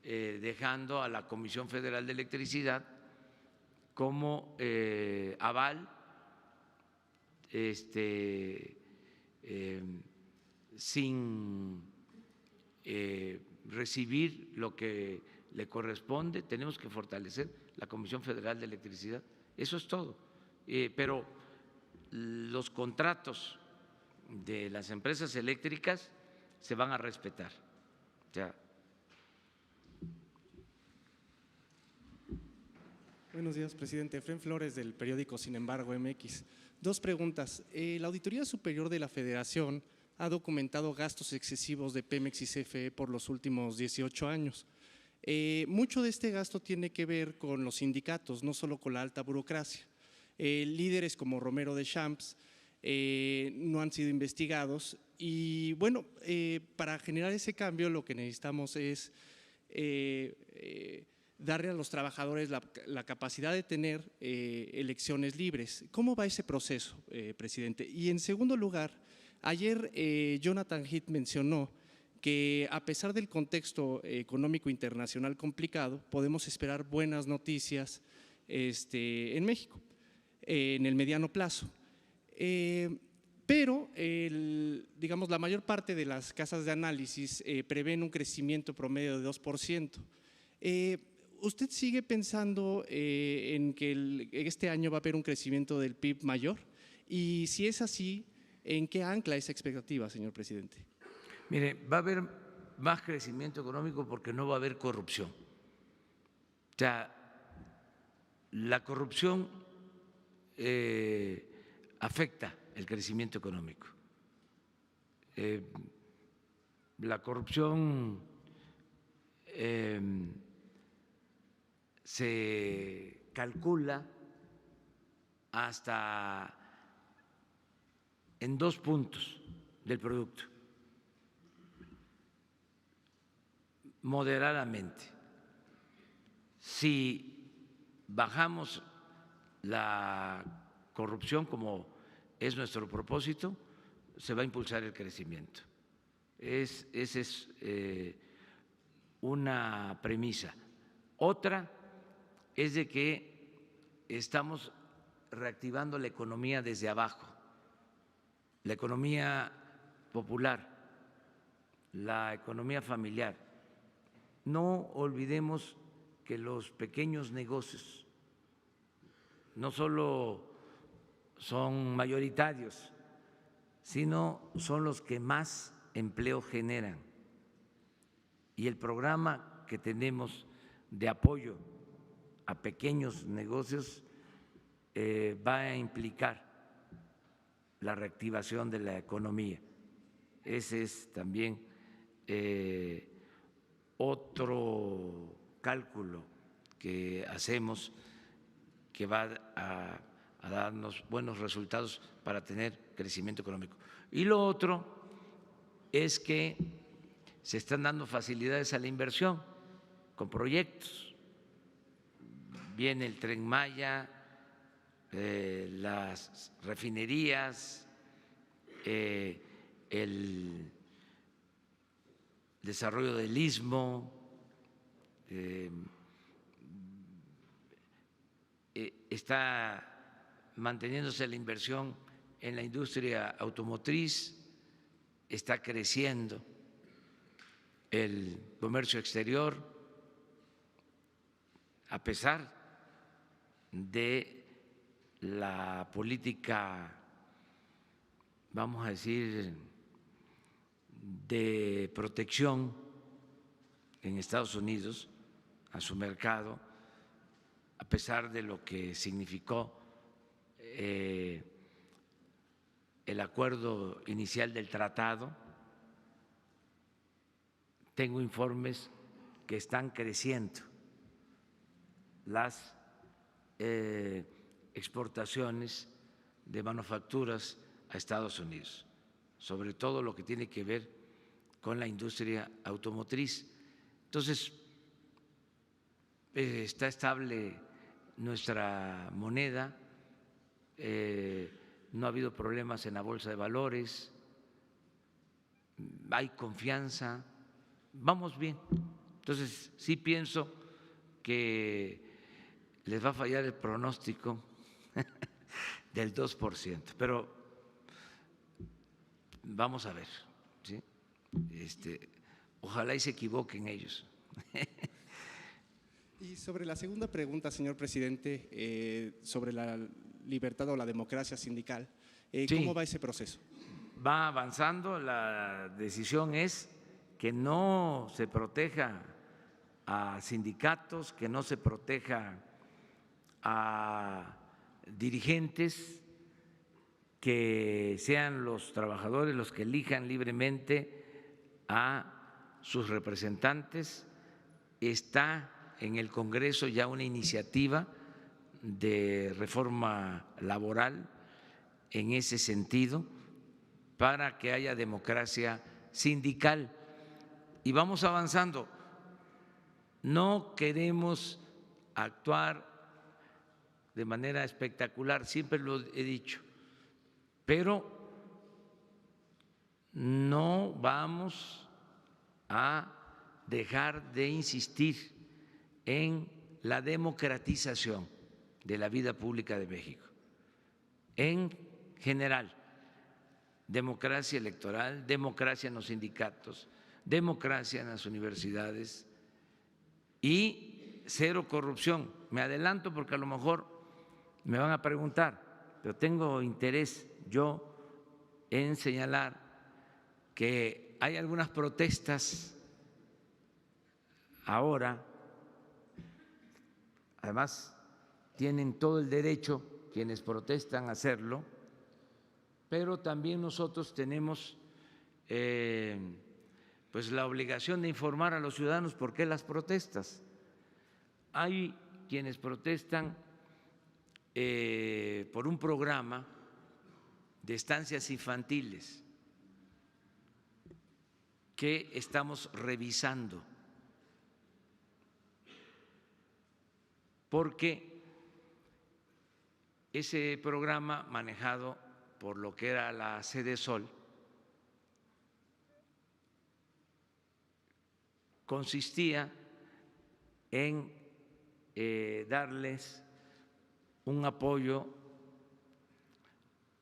dejando a la Comisión Federal de Electricidad como aval sin recibir lo que le corresponde. Tenemos que fortalecer la Comisión Federal de Electricidad. Eso es todo. Pero los contratos de las empresas eléctricas se van a respetar. Ya. Buenos días, presidente. Efrén Flores, del periódico Sin embargo MX. Dos preguntas. La Auditoría Superior de la Federación ha documentado gastos excesivos de Pemex y CFE por los últimos 18 años. Mucho de este gasto tiene que ver con los sindicatos, no solo con la alta burocracia. Líderes como Romero de Champs no han sido investigados y bueno, para generar ese cambio lo que necesitamos es darle a los trabajadores la capacidad de tener elecciones libres. ¿Cómo va ese proceso, presidente? Y en segundo lugar, ayer Jonathan Heath mencionó que a pesar del contexto económico internacional complicado, podemos esperar buenas noticias en México en el mediano plazo. Pero, digamos, la mayor parte de las casas de análisis prevén un crecimiento promedio de 2%. ¿Usted sigue pensando en que este año va a haber un crecimiento del PIB mayor? Y si es así, ¿en qué ancla esa expectativa, señor presidente? Mire, va a haber más crecimiento económico porque no va a haber corrupción. O sea, la corrupción afecta el crecimiento económico. La corrupción se calcula hasta en 2 puntos del producto, moderadamente. Si bajamos la corrupción, como es nuestro propósito, se va a impulsar el crecimiento. Esa es una premisa. Otra es de que estamos reactivando la economía desde abajo, la economía popular, la economía familiar. No olvidemos que los pequeños negocios no solo son mayoritarios, sino son los que más empleo generan. Y el programa que tenemos de apoyo a pequeños negocios va a implicar la reactivación de la economía. Ese es también otro cálculo que hacemos que va a darnos buenos resultados para tener crecimiento económico. Y lo otro es que se están dando facilidades a la inversión con proyectos. Viene el Tren Maya, las refinerías, el desarrollo del Istmo, está manteniéndose la inversión en la industria automotriz, está creciendo el comercio exterior, a pesar de la política, vamos a decir, de protección en Estados Unidos a su mercado, a pesar de lo que significó el acuerdo inicial del tratado. Tengo informes que están creciendo las exportaciones de manufacturas a Estados Unidos, sobre todo lo que tiene que ver con la industria automotriz. Entonces, está estable nuestra moneda, no ha habido problemas en la bolsa de valores, hay confianza, vamos bien. Entonces, sí pienso que les va a fallar el pronóstico del 2%, pero vamos a ver, ¿sí? Ojalá y se equivoquen ellos. Y sobre la segunda pregunta, señor presidente, sobre la libertad o la democracia sindical, ¿cómo va ese proceso? Va avanzando, la decisión es que no se proteja a sindicatos, que no se proteja a dirigentes, que sean los trabajadores los que elijan libremente a sus representantes. Está en el Congreso ya una iniciativa de reforma laboral en ese sentido para que haya democracia sindical. Y vamos avanzando. No queremos actuar de manera espectacular, siempre lo he dicho, pero no vamos a dejar de insistir en la democratización de la vida pública de México. En general, democracia electoral, democracia en los sindicatos, democracia en las universidades y cero corrupción. Me adelanto porque a lo mejor me van a preguntar, pero tengo interés yo en señalar que hay algunas protestas ahora, además tienen todo el derecho quienes protestan a hacerlo, pero también nosotros tenemos pues la obligación de informar a los ciudadanos por qué las protestas. Hay quienes protestan por un programa de estancias infantiles que estamos revisando, porque ese programa manejado por lo que era la Sedesol consistía en darles un apoyo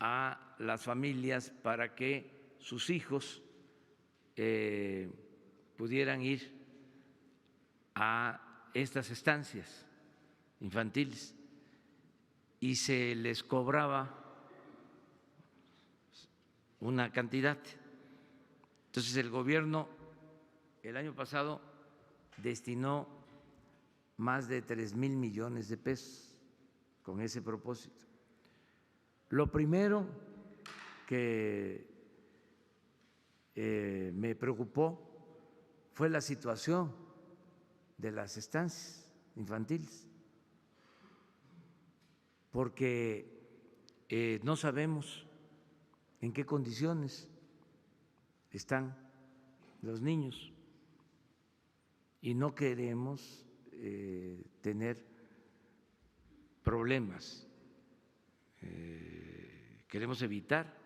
a las familias para que sus hijos pudieran ir a estas estancias infantiles y se les cobraba una cantidad. Entonces el gobierno el año pasado destinó más de 3,000 millones de pesos con ese propósito. Lo primero que me preocupó fue la situación de las estancias infantiles, porque no sabemos en qué condiciones están los niños y no queremos tener problemas, queremos evitar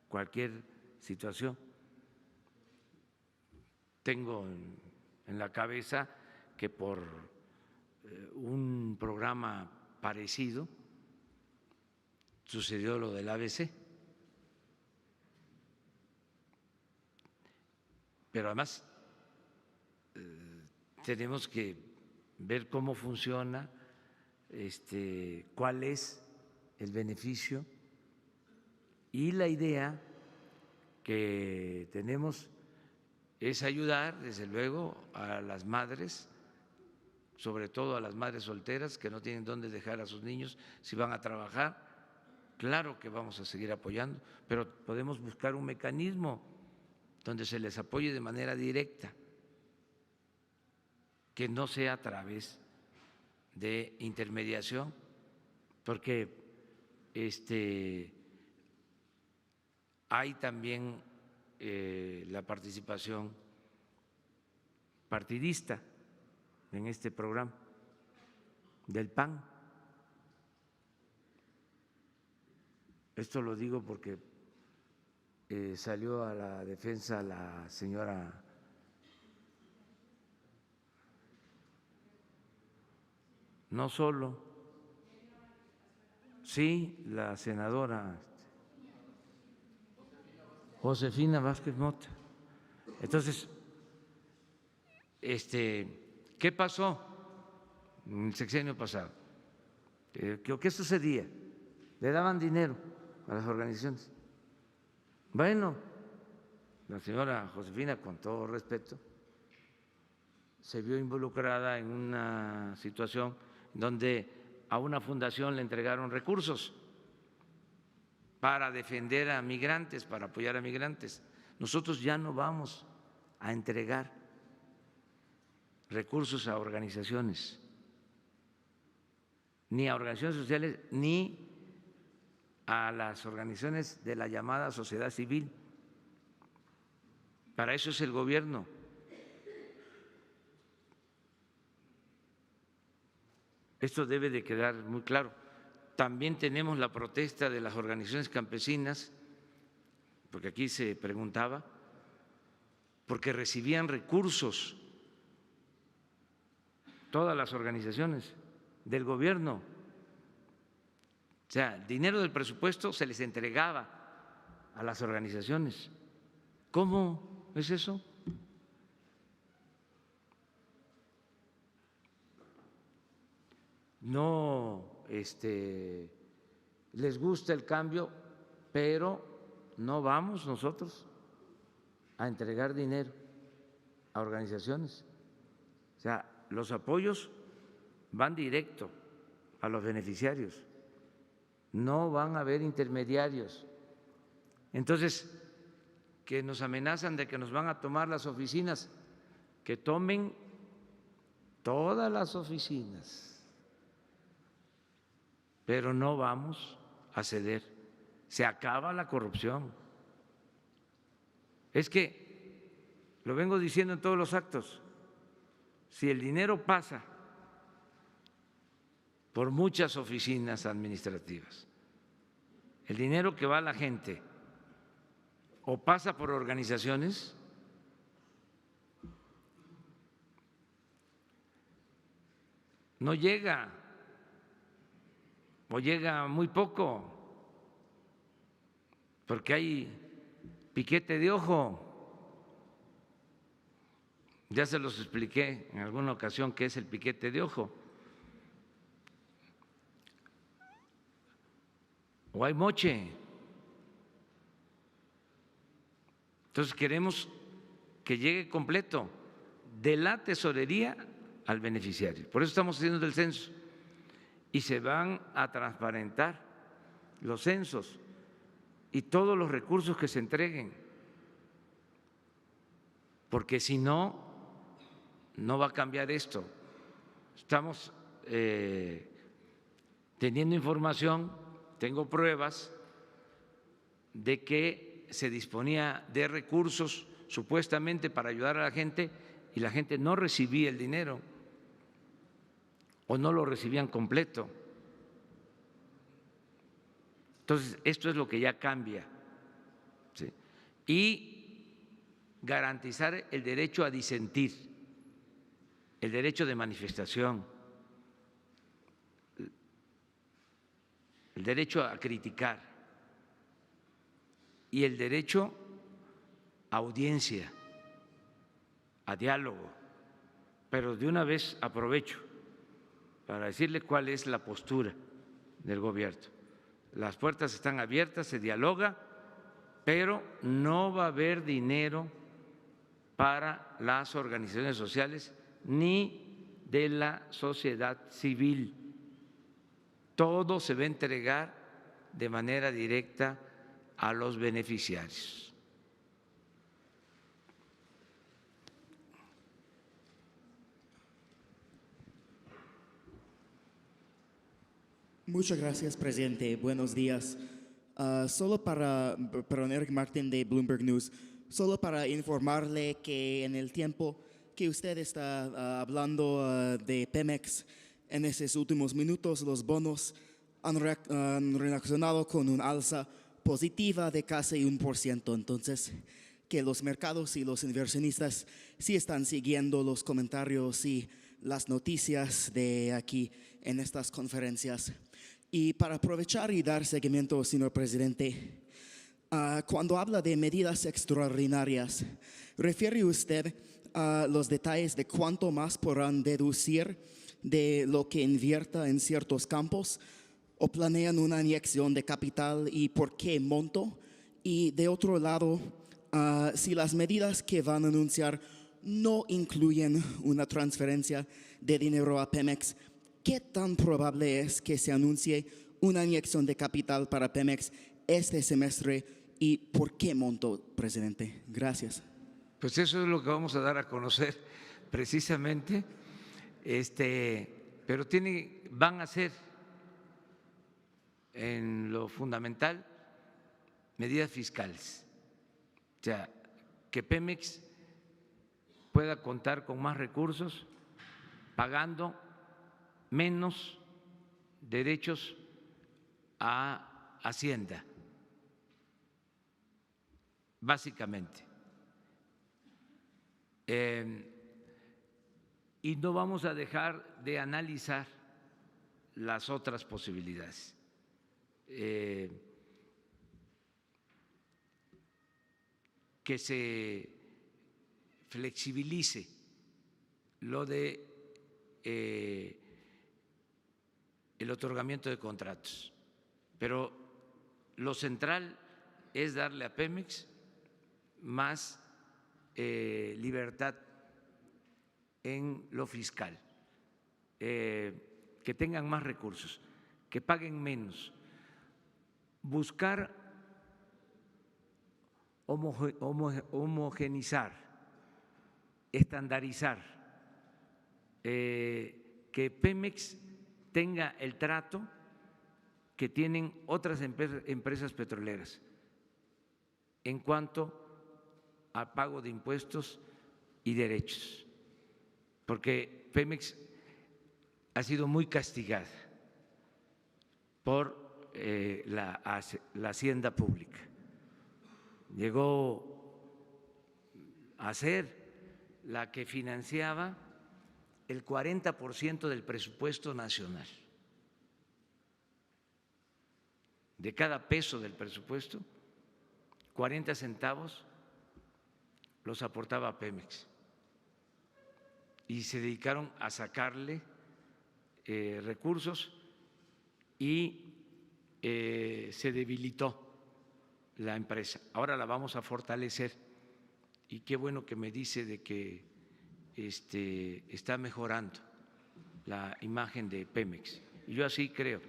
cualquier situación. Tengo en la cabeza que por un programa parecido sucedió lo del ABC, pero además tenemos que ver cómo funciona, cuál es el beneficio, y la idea que tenemos es ayudar, desde luego, a las madres, sobre todo a las madres solteras que no tienen dónde dejar a sus niños si van a trabajar. Claro que vamos a seguir apoyando, pero podemos buscar un mecanismo donde se les apoye de manera directa, que no sea a través de intermediación, porque hay también la participación partidista en este programa del PAN. Esto lo digo porque salió a la defensa la señora no solo, sí, la senadora Josefina Vázquez Mota. Entonces, ¿qué pasó en el sexenio pasado? ¿Qué sucedía? Le daban dinero a las organizaciones. Bueno, la señora Josefina, con todo respeto, se vio involucrada en una situación donde a una fundación le entregaron recursos para defender a migrantes, para apoyar a migrantes. Nosotros ya no vamos a entregar recursos a organizaciones, ni a organizaciones sociales, ni a las organizaciones de la llamada sociedad civil. Para eso es el gobierno. Esto debe de quedar muy claro. También tenemos la protesta de las organizaciones campesinas, porque aquí se preguntaba, porque recibían recursos todas las organizaciones del gobierno. O sea, el dinero del presupuesto se les entregaba a las organizaciones. ¿Cómo es eso? No les gusta el cambio, pero no vamos nosotros a entregar dinero a organizaciones. O sea, los apoyos van directo a los beneficiarios, no van a haber intermediarios. Entonces, que nos amenazan de que nos van a tomar las oficinas, que tomen todas las oficinas, pero no vamos a ceder. Se acaba la corrupción. Es que, lo vengo diciendo en todos los actos, si el dinero pasa por muchas oficinas administrativas, el dinero que va a la gente o pasa por organizaciones, no llega o llega muy poco, porque hay piquete de ojo. Ya se los expliqué en alguna ocasión qué es el piquete de ojo. O hay moche. Entonces queremos que llegue completo de la tesorería al beneficiario. Por eso estamos haciendo el censo y se van a transparentar los censos y todos los recursos que se entreguen, porque si no, no va a cambiar esto. Estamos teniendo información, tengo pruebas de que se disponía de recursos supuestamente para ayudar a la gente y la gente no recibía el dinero o no lo recibían completo. Entonces, esto es lo que ya cambia, ¿sí? Y garantizar el derecho a disentir, el derecho de manifestación, el derecho a criticar y el derecho a audiencia, a diálogo. Pero de una vez aprovecho para decirle cuál es la postura del gobierno. Las puertas están abiertas, se dialoga, pero no va a haber dinero para las organizaciones sociales ni de la sociedad civil. Todo se va a entregar de manera directa a los beneficiarios. Muchas gracias, presidente. Buenos días. Solo para Eric Martin de Bloomberg News, solo para informarle que en el tiempo que usted está hablando de Pemex, en esos últimos minutos los bonos han reaccionado con un alza positiva de casi 1%. Entonces, que los mercados y los inversionistas sí están siguiendo los comentarios y las noticias de aquí en estas conferencias. Y para aprovechar y dar seguimiento, señor presidente, cuando habla de medidas extraordinarias, ¿refiere usted a los detalles de cuánto más podrán deducir de lo que invierta en ciertos campos? ¿O planean una inyección de capital y por qué monto? Y de otro lado, si las medidas que van a anunciar no incluyen una transferencia de dinero a Pemex, ¿qué tan probable es que se anuncie una inyección de capital para Pemex este semestre y por qué monto, presidente? Gracias. Pues eso es lo que vamos a dar a conocer precisamente, pero van a ser en lo fundamental medidas fiscales, o sea, que Pemex pueda contar con más recursos pagando menos derechos a Hacienda, básicamente. Y no vamos a dejar de analizar las otras posibilidades. Que se flexibilice lo de el otorgamiento de contratos, pero lo central es darle a Pemex más libertad en lo fiscal, que tengan más recursos, que paguen menos, buscar homogenizar, estandarizar, que Pemex tenga el trato que tienen otras empresas petroleras en cuanto al pago de impuestos y derechos, porque Pemex ha sido muy castigada por la hacienda pública. Llegó a ser la que financiaba el 40% del presupuesto nacional. De cada peso del presupuesto, 40 centavos los aportaba Pemex y se dedicaron a sacarle recursos y se debilitó la empresa. Ahora la vamos a fortalecer y qué bueno que me dice de que está mejorando la imagen de Pemex y yo así creo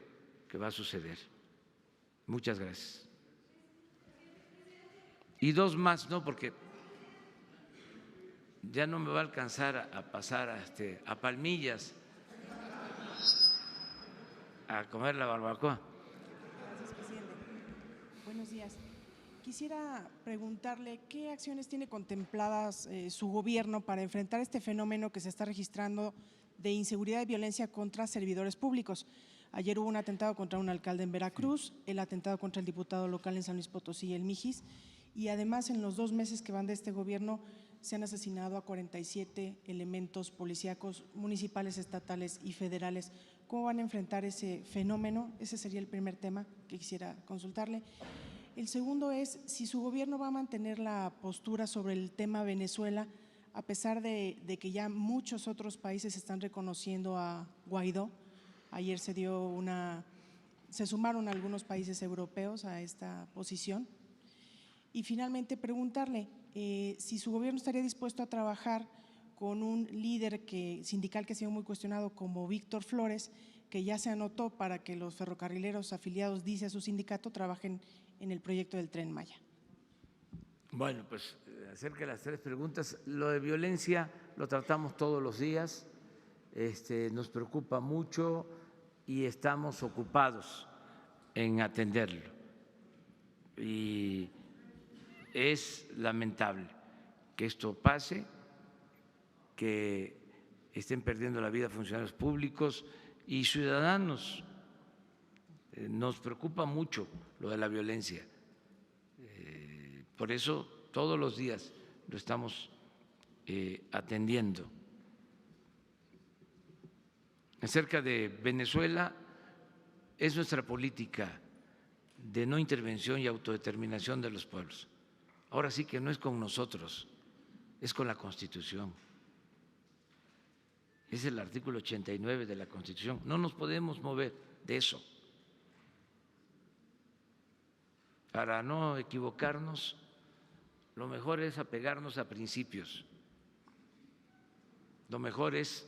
que va a suceder. Muchas gracias. Y dos más, ¿no? Porque ya no me va a alcanzar a pasar a Palmillas a comer la barbacoa. Gracias, presidente. Buenos días. Quisiera preguntarle qué acciones tiene contempladas su gobierno para enfrentar este fenómeno que se está registrando de inseguridad y violencia contra servidores públicos. Ayer hubo un atentado contra un alcalde en Veracruz, el atentado contra el diputado local en San Luis Potosí, el Mijis, y además en los 2 meses que van de este gobierno se han asesinado a 47 elementos policíacos municipales, estatales y federales. ¿Cómo van a enfrentar ese fenómeno? Ese sería el primer tema que quisiera consultarle. El segundo es si su gobierno va a mantener la postura sobre el tema Venezuela, a pesar de que ya muchos otros países están reconociendo a Guaidó. Ayer se sumaron algunos países europeos a esta posición. Y finalmente preguntarle si su gobierno estaría dispuesto a trabajar con un líder sindical que ha sido muy cuestionado como Víctor Flores, que ya se anotó para que los ferrocarrileros afiliados, dice a su sindicato, trabajen en el proyecto del Tren Maya. Bueno, pues acerca de las 3 preguntas, lo de violencia lo tratamos todos los días, nos preocupa mucho y estamos ocupados en atenderlo. Y es lamentable que esto pase, que estén perdiendo la vida funcionarios públicos y ciudadanos. Nos preocupa mucho lo de la violencia. Por eso todos los días lo estamos atendiendo. Acerca de Venezuela, es nuestra política de no intervención y autodeterminación de los pueblos. Ahora sí que no es con nosotros, es con la Constitución. Es el artículo 89 de la Constitución. No nos podemos mover de eso. Para no equivocarnos, lo mejor es apegarnos a principios. Lo mejor es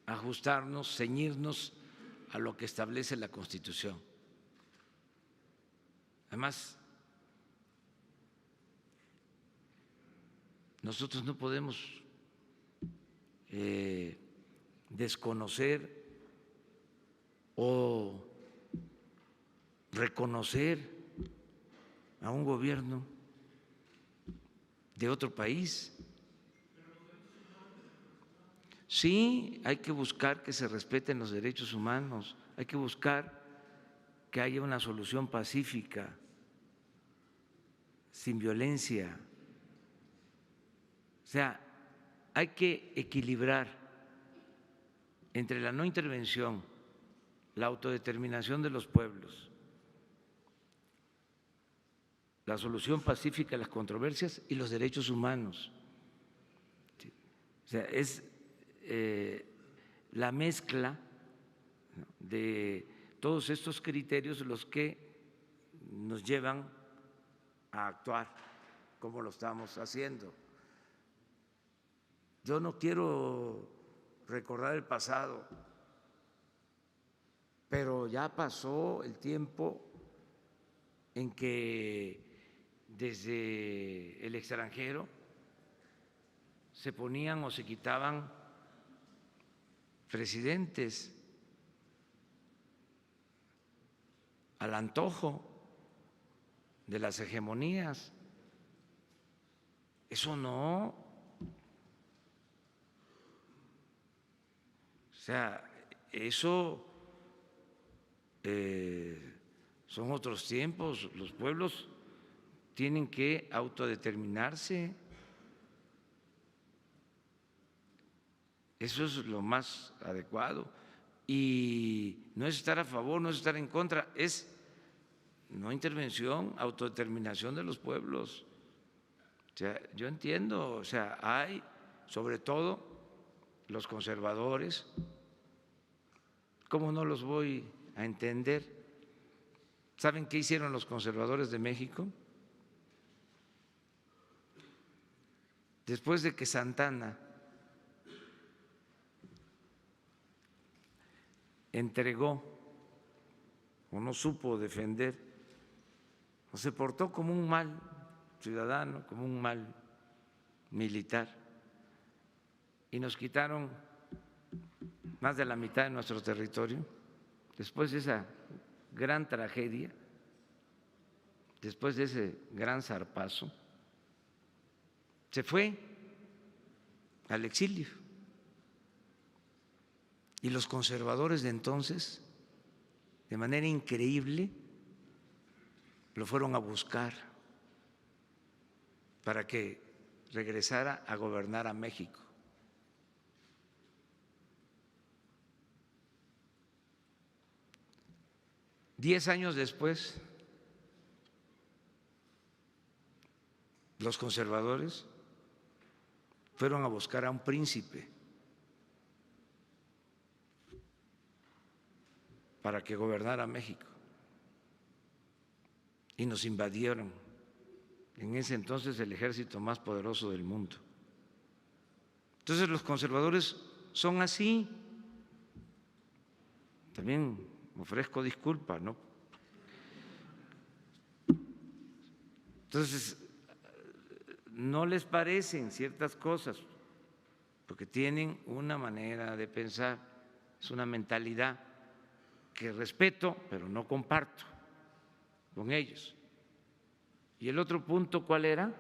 ajustarnos, ceñirnos a lo que establece la Constitución. Además, nosotros no podemos desconocer o reconocer a un gobierno de otro país. Sí, hay que buscar que se respeten los derechos humanos, hay que buscar que haya una solución pacífica, sin violencia. O sea, hay que equilibrar entre la no intervención, la autodeterminación de los pueblos, la solución pacífica de las controversias y los derechos humanos. O sea, es la mezcla de todos estos criterios los que nos llevan a actuar como lo estamos haciendo. Yo no quiero recordar el pasado, pero ya pasó el tiempo en que desde el extranjero se ponían o se quitaban presidentes al antojo de las hegemonías. Eso no. O sea, eso son otros tiempos. Los pueblos tienen que autodeterminarse. Eso es lo más adecuado. Y no es estar a favor, no es estar en contra, es no intervención, autodeterminación de los pueblos. O sea, yo entiendo, o sea, hay sobre todo los conservadores, ¿cómo no los voy a entender? ¿Saben qué hicieron los conservadores de México? Después de que Santana entregó o no supo defender o se portó como un mal ciudadano, como un mal militar, y nos quitaron más de la mitad de nuestro territorio, después de esa gran tragedia, después de ese gran zarpazo, se fue al exilio. Y los conservadores de entonces, de manera increíble, lo fueron a buscar para que regresara a gobernar a México. Diez años después, los conservadores fueron a buscar a un príncipe para que gobernara México y nos invadieron, en ese entonces el ejército más poderoso del mundo. Entonces los conservadores son así. También ofrezco disculpas, ¿no? Entonces, no les parecen ciertas cosas, porque tienen una manera de pensar, es una mentalidad que respeto, pero no comparto con ellos. ¿Y el otro punto cuál era?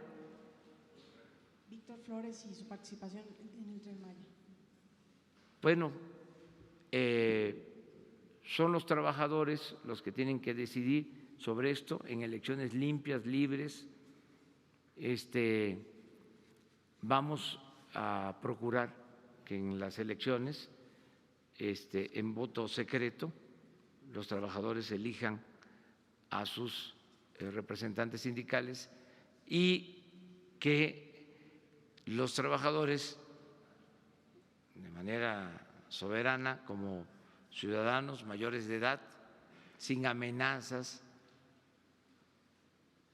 Víctor Flores y su participación en el Tren Maya. Bueno, son los trabajadores los que tienen que decidir sobre esto en elecciones limpias, libres. Vamos a procurar que en las elecciones, en voto secreto, los trabajadores elijan a sus representantes sindicales y que los trabajadores, de manera soberana, como ciudadanos mayores de edad, sin amenazas,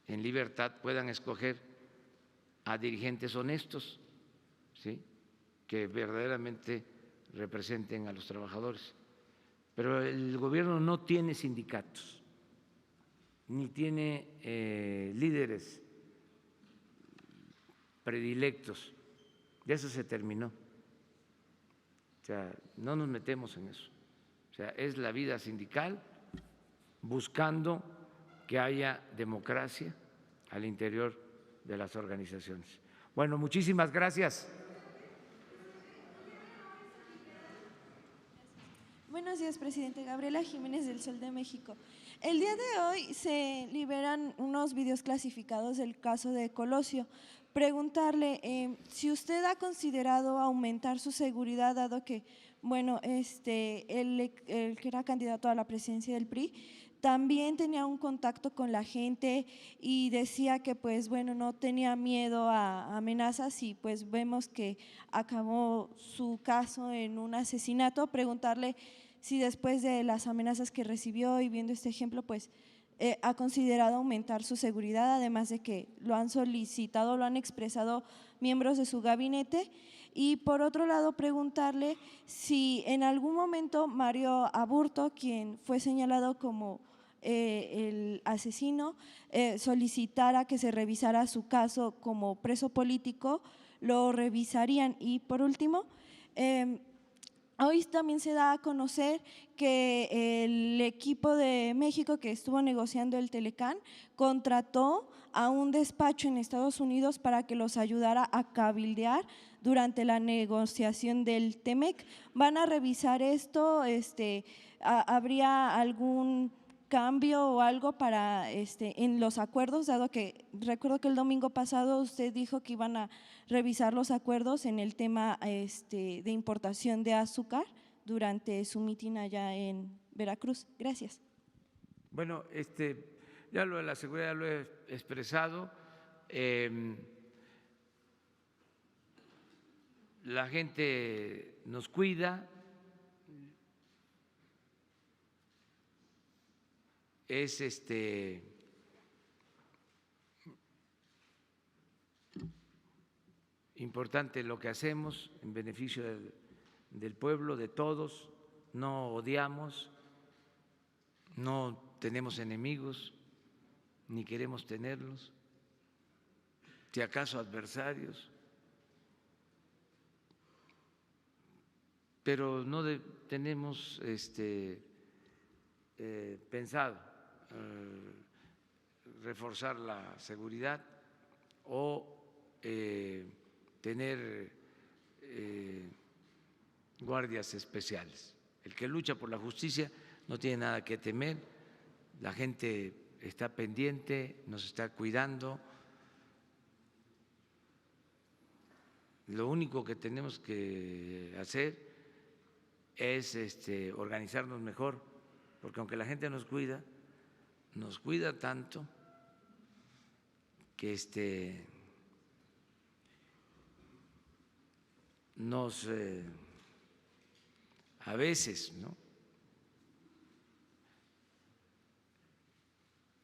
en libertad, puedan escoger a dirigentes honestos, ¿sí?, que verdaderamente representen a los trabajadores. Pero el gobierno no tiene sindicatos, ni tiene líderes predilectos, ya eso se terminó. O sea, no nos metemos en eso. O sea, es la vida sindical buscando que haya democracia al interior de las organizaciones. Bueno, muchísimas gracias. Buenos días, presidente. Gabriela Jiménez del Sol de México. El día de hoy se liberan unos videos clasificados del caso de Colosio. Preguntarle si usted ha considerado aumentar su seguridad, dado que, bueno, el que era candidato a la presidencia del PRI también tenía un contacto con la gente y decía que, pues, bueno, no tenía miedo a amenazas y pues vemos que acabó su caso en un asesinato. Preguntarle si después de las amenazas que recibió y viendo este ejemplo, pues, ha considerado aumentar su seguridad, además de que lo han solicitado, lo han expresado miembros de su gabinete. Y por otro lado, preguntarle si en algún momento Mario Aburto, quien fue señalado como el asesino solicitara que se revisara su caso como preso político, lo revisarían. Y por último, hoy también se da a conocer que el equipo de México que estuvo negociando el Telecán contrató a un despacho en Estados Unidos para que los ayudara a cabildear durante la negociación del TEMEC. ¿Van a revisar esto? ¿Habría algún cambio o algo para en los acuerdos, dado que recuerdo que el domingo pasado usted dijo que iban a revisar los acuerdos en el tema de importación de azúcar durante su mitin allá en Veracruz? Gracias. Bueno, ya lo de la seguridad lo he expresado. La gente nos cuida. Es importante lo que hacemos en beneficio del pueblo, de todos. No odiamos, no tenemos enemigos, ni queremos tenerlos, si acaso adversarios, pero no tenemos pensado reforzar la seguridad o tener guardias especiales. El que lucha por la justicia no tiene nada que temer, la gente está pendiente, nos está cuidando. Lo único que tenemos que hacer es organizarnos mejor, porque aunque la gente nos cuida tanto que nos a veces, ¿no?,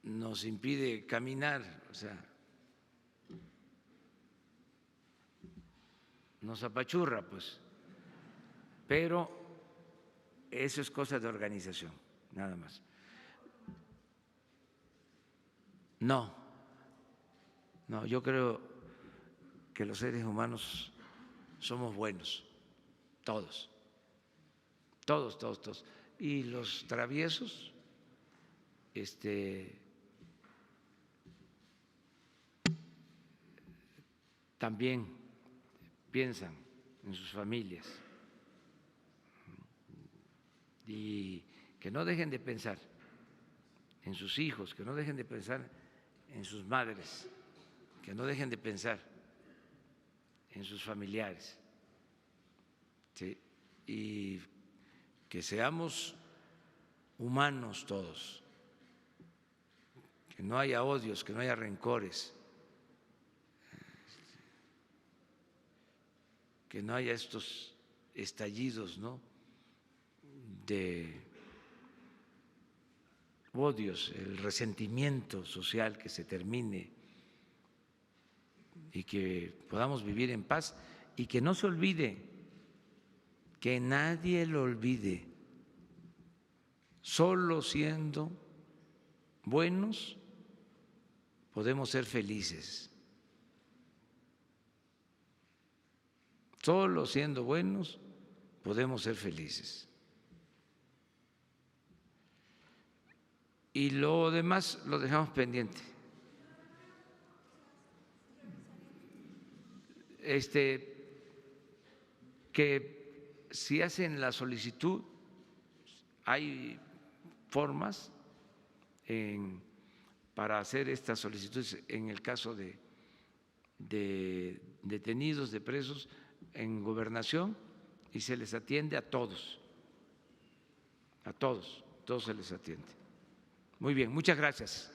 nos impide caminar, o sea, nos apachurra, pues, pero eso es cosa de organización, nada más. No, yo creo que los seres humanos somos buenos, todos. Y los traviesos, también piensan en sus familias y que no dejen de pensar en sus hijos, que no dejen de pensar en sus madres, que no dejen de pensar en sus familiares, ¿sí? Y que seamos humanos todos, que no haya odios, que no haya rencores, que no haya estos estallidos, ¿no?, de odios, el resentimiento social, que se termine y que podamos vivir en paz y que no se olvide, que nadie lo olvide, solo siendo buenos podemos ser felices. Solo siendo buenos podemos ser felices. Y lo demás lo dejamos pendiente. Que si hacen la solicitud, hay formas para hacer estas solicitudes en el caso de detenidos, de presos en Gobernación, y se les atiende a todos se les atiende. Muy bien, muchas gracias.